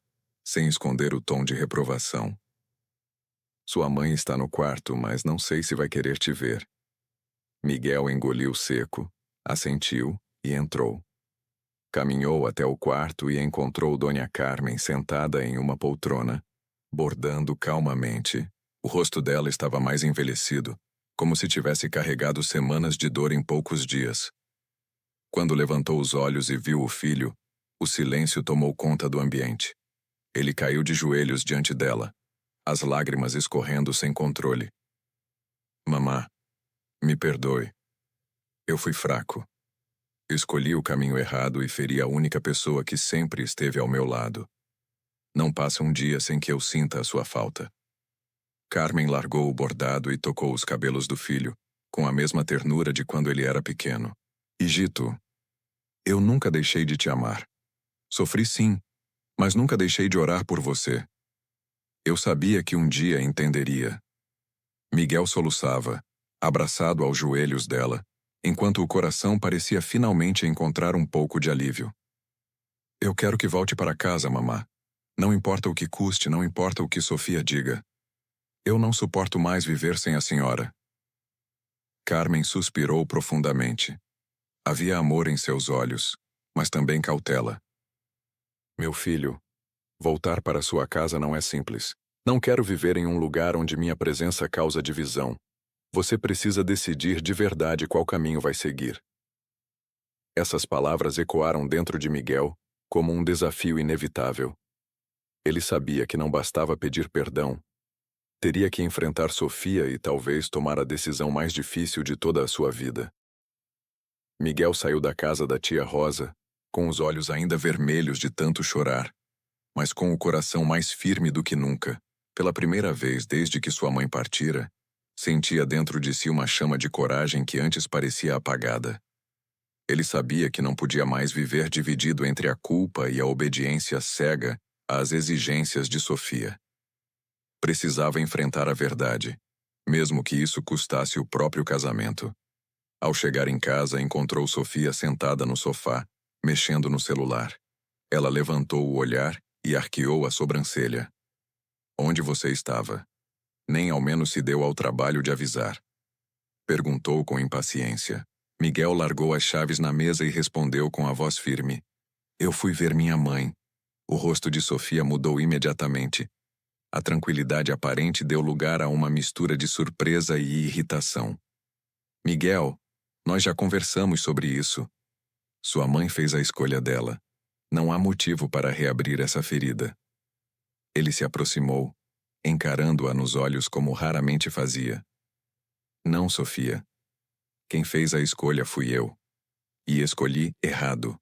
sem esconder o tom de reprovação. Sua mãe está no quarto, mas não sei se vai querer te ver. Miguel engoliu seco, assentiu e entrou. Caminhou até o quarto e encontrou Dona Carmen sentada em uma poltrona, bordando calmamente. O rosto dela estava mais envelhecido, como se tivesse carregado semanas de dor em poucos dias. Quando levantou os olhos e viu o filho, o silêncio tomou conta do ambiente. Ele caiu de joelhos diante dela, as lágrimas escorrendo sem controle. Mamá, me perdoe. Eu fui fraco. Escolhi o caminho errado e feri a única pessoa que sempre esteve ao meu lado. Não passa um dia sem que eu sinta a sua falta. Carmen largou o bordado e tocou os cabelos do filho, com a mesma ternura de quando ele era pequeno. Hijito, eu nunca deixei de te amar. Sofri sim, mas nunca deixei de orar por você. Eu sabia que um dia entenderia. Miguel soluçava, abraçado aos joelhos dela, enquanto o coração parecia finalmente encontrar um pouco de alívio. Eu quero que volte para casa, mamá. Não importa o que custe, não importa o que Sofia diga. Eu não suporto mais viver sem a senhora. Carmen suspirou profundamente. Havia amor em seus olhos, mas também cautela. Meu filho, voltar para sua casa não é simples. Não quero viver em um lugar onde minha presença causa divisão. Você precisa decidir de verdade qual caminho vai seguir. Essas palavras ecoaram dentro de Miguel como um desafio inevitável. Ele sabia que não bastava pedir perdão. Teria que enfrentar Sofia e talvez tomar a decisão mais difícil de toda a sua vida. Miguel saiu da casa da tia Rosa, com os olhos ainda vermelhos de tanto chorar, mas com o coração mais firme do que nunca. Pela primeira vez desde que sua mãe partira, sentia dentro de si uma chama de coragem que antes parecia apagada. Ele sabia que não podia mais viver dividido entre a culpa e a obediência cega às exigências de Sofia. Precisava enfrentar a verdade, mesmo que isso custasse o próprio casamento. Ao chegar em casa, encontrou Sofia sentada no sofá, mexendo no celular. Ela levantou o olhar e arqueou a sobrancelha. Onde você estava? Nem ao menos se deu ao trabalho de avisar. Perguntou com impaciência. Miguel largou as chaves na mesa e respondeu com a voz firme. Eu fui ver minha mãe. O rosto de Sofia mudou imediatamente. A tranquilidade aparente deu lugar a uma mistura de surpresa e irritação. Miguel, nós já conversamos sobre isso. Sua mãe fez a escolha dela. Não há motivo para reabrir essa ferida. Ele se aproximou, encarando-a nos olhos como raramente fazia. Não, Sofia. Quem fez a escolha fui eu. E escolhi errado.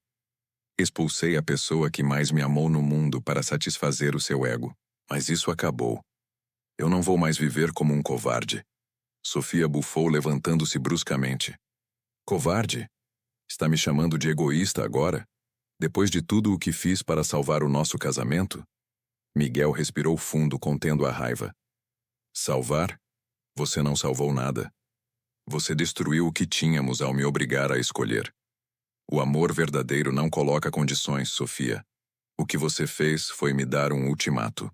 Expulsei a pessoa que mais me amou no mundo para satisfazer o seu ego. Mas isso acabou. Eu não vou mais viver como um covarde. Sofia bufou levantando-se bruscamente. Covarde? Está me chamando de egoísta agora? Depois de tudo o que fiz para salvar o nosso casamento? Miguel respirou fundo, contendo a raiva. Salvar? Você não salvou nada. Você destruiu o que tínhamos ao me obrigar a escolher. O amor verdadeiro não coloca condições, Sofia. O que você fez foi me dar um ultimato.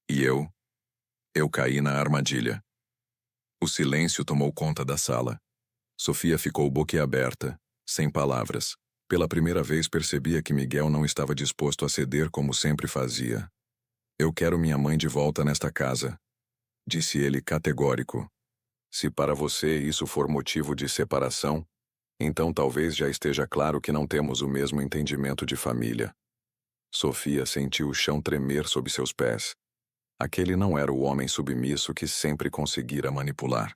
E eu caí na armadilha. O silêncio tomou conta da sala. Sofia ficou boquiaberta, sem palavras. Pela primeira vez percebia que Miguel não estava disposto a ceder como sempre fazia. Eu quero minha mãe de volta nesta casa, disse ele categórico. Se para você isso for motivo de separação, então talvez já esteja claro que não temos o mesmo entendimento de família. Sofia sentiu o chão tremer sob seus pés. Aquele não era o homem submisso que sempre conseguira manipular.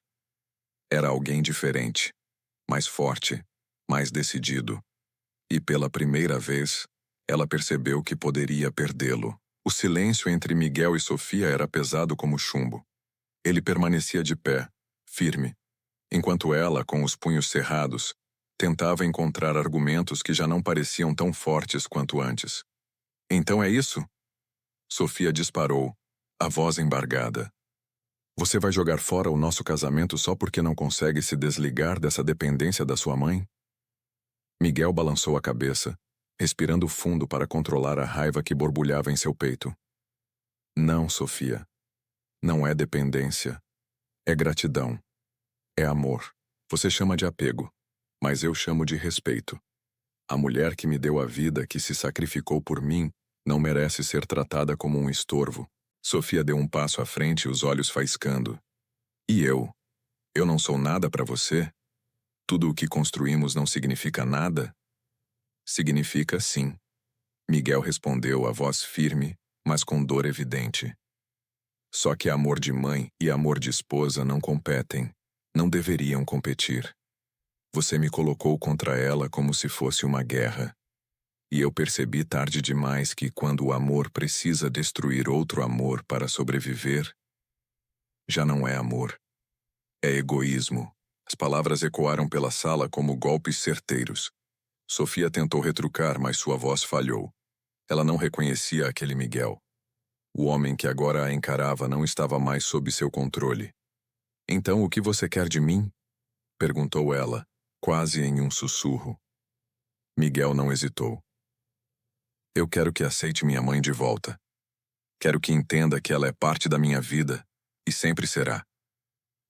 Era alguém diferente, mais forte, mais decidido. E pela primeira vez, ela percebeu que poderia perdê-lo. O silêncio entre Miguel e Sofia era pesado como chumbo. Ele permanecia de pé, firme, enquanto ela, com os punhos cerrados, tentava encontrar argumentos que já não pareciam tão fortes quanto antes. Então é isso? Sofia disparou, a voz embargada. Você vai jogar fora o nosso casamento só porque não consegue se desligar dessa dependência da sua mãe? Miguel balançou a cabeça, respirando fundo para controlar a raiva que borbulhava em seu peito. Não, Sofia. Não é dependência. É gratidão. É amor. Você chama de apego, mas eu chamo de respeito. A mulher que me deu a vida, que se sacrificou por mim, não merece ser tratada como um estorvo. Sofia deu um passo à frente, os olhos faiscando. E eu? Eu não sou nada para você? Tudo o que construímos não significa nada? Significa sim. Miguel respondeu, a voz firme, mas com dor evidente. Só que amor de mãe e amor de esposa não competem. Não deveriam competir. Você me colocou contra ela como se fosse uma guerra. E eu percebi tarde demais que quando o amor precisa destruir outro amor para sobreviver, já não é amor. É egoísmo. As palavras ecoaram pela sala como golpes certeiros. Sofia tentou retrucar, mas sua voz falhou. Ela não reconhecia aquele Miguel. O homem que agora a encarava não estava mais sob seu controle. Então o que você quer de mim? Perguntou ela, quase em um sussurro. Miguel não hesitou. Eu quero que aceite minha mãe de volta. Quero que entenda que ela é parte da minha vida e sempre será.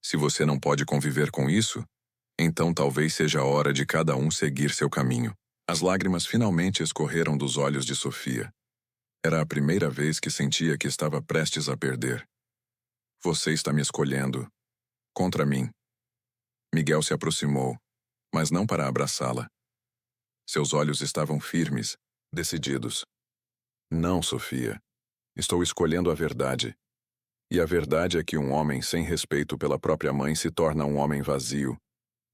Se você não pode conviver com isso, então talvez seja a hora de cada um seguir seu caminho. As lágrimas finalmente escorreram dos olhos de Sofia. Era a primeira vez que sentia que estava prestes a perder. Você está me escolhendo. Contra mim. Miguel se aproximou, mas não para abraçá-la. Seus olhos estavam firmes, decididos. Não, Sofia. Estou escolhendo a verdade. E a verdade é que um homem sem respeito pela própria mãe se torna um homem vazio.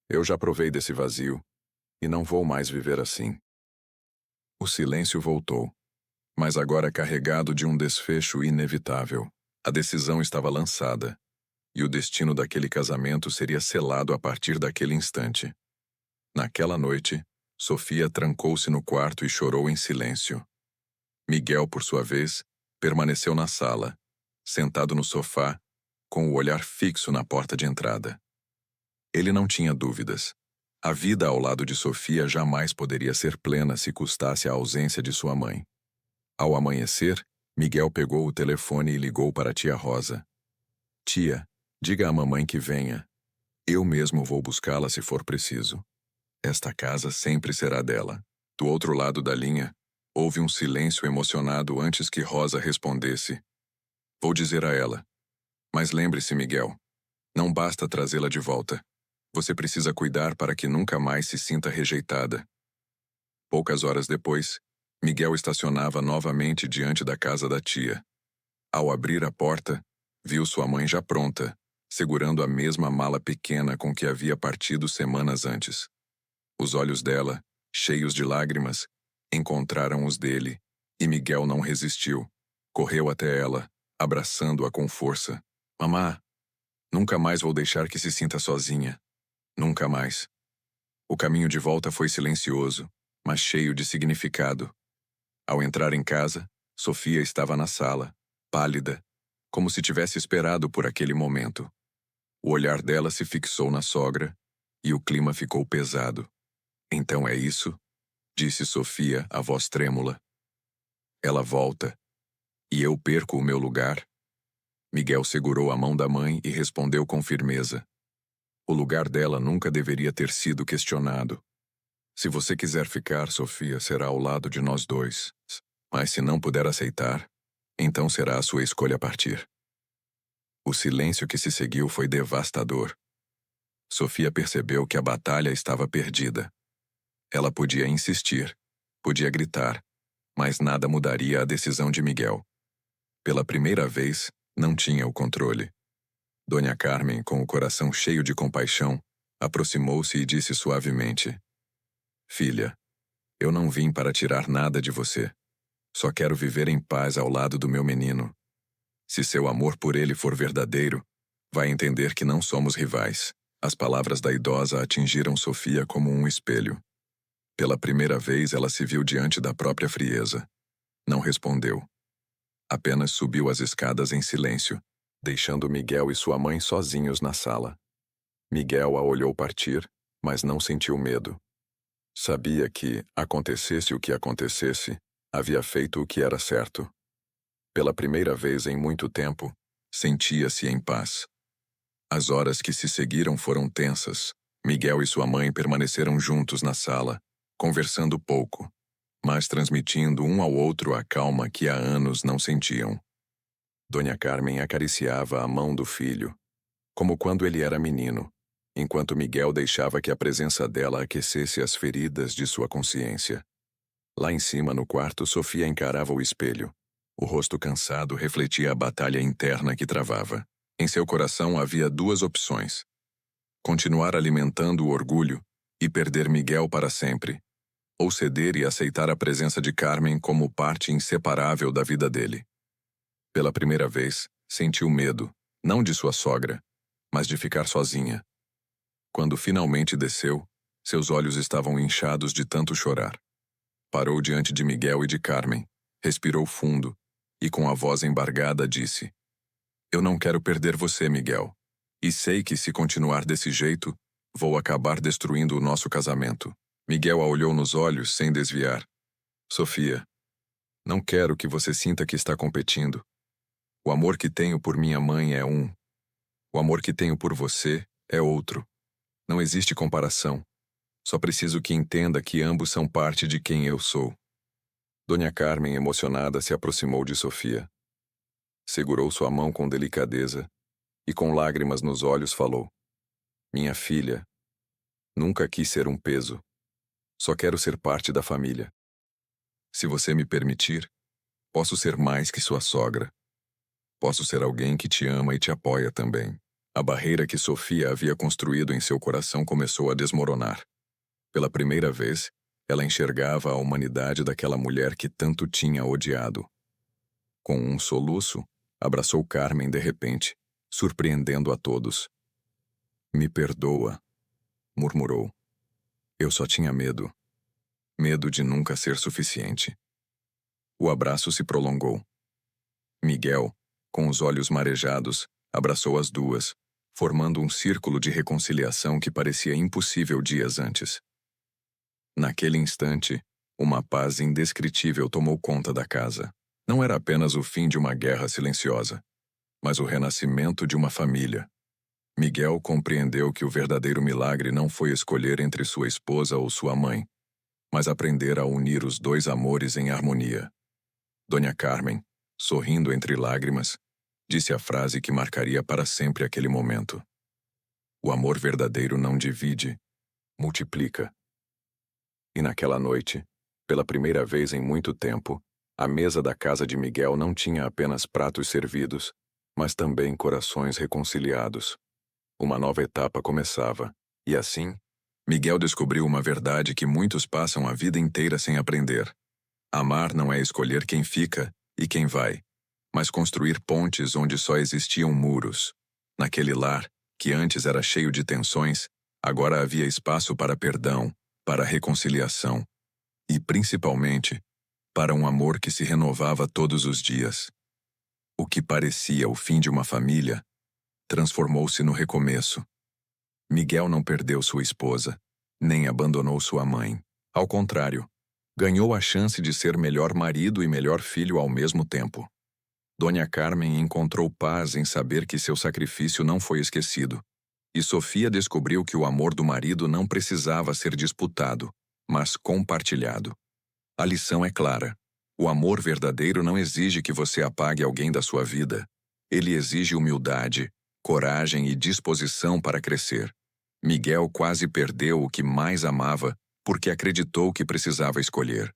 Eu já provei desse vazio, e não vou mais viver assim. O silêncio voltou, mas agora carregado de um desfecho inevitável. A decisão estava lançada, e o destino daquele casamento seria selado a partir daquele instante. Naquela noite, Sofia trancou-se no quarto e chorou em silêncio. Miguel, por sua vez, permaneceu na sala, sentado no sofá, com o olhar fixo na porta de entrada. Ele não tinha dúvidas. A vida ao lado de Sofia jamais poderia ser plena se custasse a ausência de sua mãe. Ao amanhecer, Miguel pegou o telefone e ligou para a tia Rosa. Tia, diga à mamãe que venha. Eu mesmo vou buscá-la se for preciso. Esta casa sempre será dela. Do outro lado da linha, houve um silêncio emocionado antes que Rosa respondesse. Vou dizer a ela. Mas lembre-se, Miguel, não basta trazê-la de volta. Você precisa cuidar para que nunca mais se sinta rejeitada. Poucas horas depois, Miguel estacionava novamente diante da casa da tia. Ao abrir a porta, viu sua mãe já pronta, segurando a mesma mala pequena com que havia partido semanas antes. Os olhos dela, cheios de lágrimas, encontraram os dele, e Miguel não resistiu. Correu até ela, abraçando-a com força. Mamá, nunca mais vou deixar que se sinta sozinha. Nunca mais. O caminho de volta foi silencioso, mas cheio de significado. Ao entrar em casa, Sofia estava na sala, pálida, como se tivesse esperado por aquele momento. O olhar dela se fixou na sogra, e o clima ficou pesado. Então é isso? Disse Sofia, a voz trêmula. Ela volta, e eu perco o meu lugar? Miguel segurou a mão da mãe e respondeu com firmeza. O lugar dela nunca deveria ter sido questionado. Se você quiser ficar, Sofia, será ao lado de nós dois. Mas se não puder aceitar, então será a sua escolha partir. O silêncio que se seguiu foi devastador. Sofia percebeu que a batalha estava perdida. Ela podia insistir, podia gritar, mas nada mudaria a decisão de Miguel. Pela primeira vez, não tinha o controle. Dona Carmen, com o coração cheio de compaixão, aproximou-se e disse suavemente: Filha, eu não vim para tirar nada de você. Só quero viver em paz ao lado do meu menino. Se seu amor por ele for verdadeiro, vai entender que não somos rivais. As palavras da idosa atingiram Sofia como um espelho. Pela primeira vez, ela se viu diante da própria frieza. Não respondeu. Apenas subiu as escadas em silêncio, deixando Miguel e sua mãe sozinhos na sala. Miguel a olhou partir, mas não sentiu medo. Sabia que, acontecesse o que acontecesse, havia feito o que era certo. Pela primeira vez em muito tempo, sentia-se em paz. As horas que se seguiram foram tensas. Miguel e sua mãe permaneceram juntos na sala, conversando pouco, mas transmitindo um ao outro a calma que há anos não sentiam. Dona Carmen acariciava a mão do filho, como quando ele era menino, enquanto Miguel deixava que a presença dela aquecesse as feridas de sua consciência. Lá em cima, no quarto, Sofia encarava o espelho. O rosto cansado refletia a batalha interna que travava. Em seu coração havia duas opções: continuar alimentando o orgulho e perder Miguel para sempre, ou ceder e aceitar a presença de Carmen como parte inseparável da vida dele. Pela primeira vez, sentiu medo, não de sua sogra, mas de ficar sozinha. Quando finalmente desceu, seus olhos estavam inchados de tanto chorar. Parou diante de Miguel e de Carmen, respirou fundo e, com a voz embargada, disse: Eu não quero perder você, Miguel. E sei que, se continuar desse jeito, vou acabar destruindo o nosso casamento. Miguel a olhou nos olhos sem desviar. Sofia, não quero que você sinta que está competindo. O amor que tenho por minha mãe é um. O amor que tenho por você é outro. Não existe comparação. Só preciso que entenda que ambos são parte de quem eu sou. Dona Carmen, emocionada, se aproximou de Sofia. Segurou sua mão com delicadeza e, com lágrimas nos olhos, falou: Minha filha, nunca quis ser um peso. Só quero ser parte da família. Se você me permitir, posso ser mais que sua sogra. Posso ser alguém que te ama e te apoia também. A barreira que Sofia havia construído em seu coração começou a desmoronar. Pela primeira vez, ela enxergava a humanidade daquela mulher que tanto tinha odiado. Com um soluço, abraçou Carmen de repente, surpreendendo a todos. Me perdoa, murmurou. Eu só tinha medo. Medo de nunca ser suficiente. O abraço se prolongou. Miguel, com os olhos marejados, abraçou as duas, formando um círculo de reconciliação que parecia impossível dias antes. Naquele instante, uma paz indescritível tomou conta da casa. Não era apenas o fim de uma guerra silenciosa, mas o renascimento de uma família. Miguel compreendeu que o verdadeiro milagre não foi escolher entre sua esposa ou sua mãe, mas aprender a unir os dois amores em harmonia. Dona Carmen, sorrindo entre lágrimas, disse a frase que marcaria para sempre aquele momento. O amor verdadeiro não divide, multiplica. E naquela noite, pela primeira vez em muito tempo, a mesa da casa de Miguel não tinha apenas pratos servidos, mas também corações reconciliados. Uma nova etapa começava, e assim, Miguel descobriu uma verdade que muitos passam a vida inteira sem aprender. Amar não é escolher quem fica e quem vai, mas construir pontes onde só existiam muros. Naquele lar, que antes era cheio de tensões, agora havia espaço para perdão, para reconciliação e, principalmente, para um amor que se renovava todos os dias. O que parecia o fim de uma família transformou-se no recomeço. Miguel não perdeu sua esposa, nem abandonou sua mãe. Ao contrário, ganhou a chance de ser melhor marido e melhor filho ao mesmo tempo. Dona Carmen encontrou paz em saber que seu sacrifício não foi esquecido. E Sofia descobriu que o amor do marido não precisava ser disputado, mas compartilhado. A lição é clara. O amor verdadeiro não exige que você apague alguém da sua vida. Ele exige humildade, coragem e disposição para crescer. Miguel quase perdeu o que mais amava porque acreditou que precisava escolher.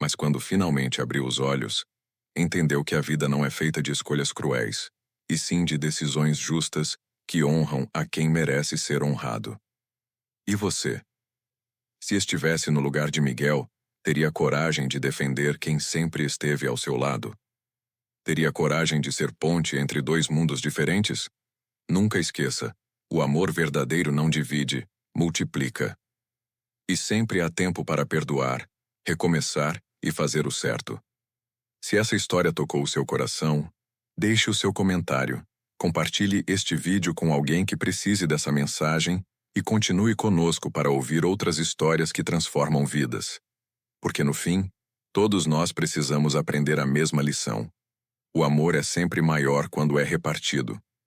Mas quando finalmente abriu os olhos, entendeu que a vida não é feita de escolhas cruéis, e sim de decisões justas que honram a quem merece ser honrado. E você? Se estivesse no lugar de Miguel, teria coragem de defender quem sempre esteve ao seu lado? Teria coragem de ser ponte entre dois mundos diferentes? Nunca esqueça, o amor verdadeiro não divide, multiplica. E sempre há tempo para perdoar, recomeçar e fazer o certo. Se essa história tocou o seu coração, deixe o seu comentário, Compartilhe este vídeo com alguém que precise dessa mensagem e continue conosco para ouvir outras histórias que transformam vidas. Porque no fim, todos nós precisamos aprender a mesma lição. O amor é sempre maior quando é repartido.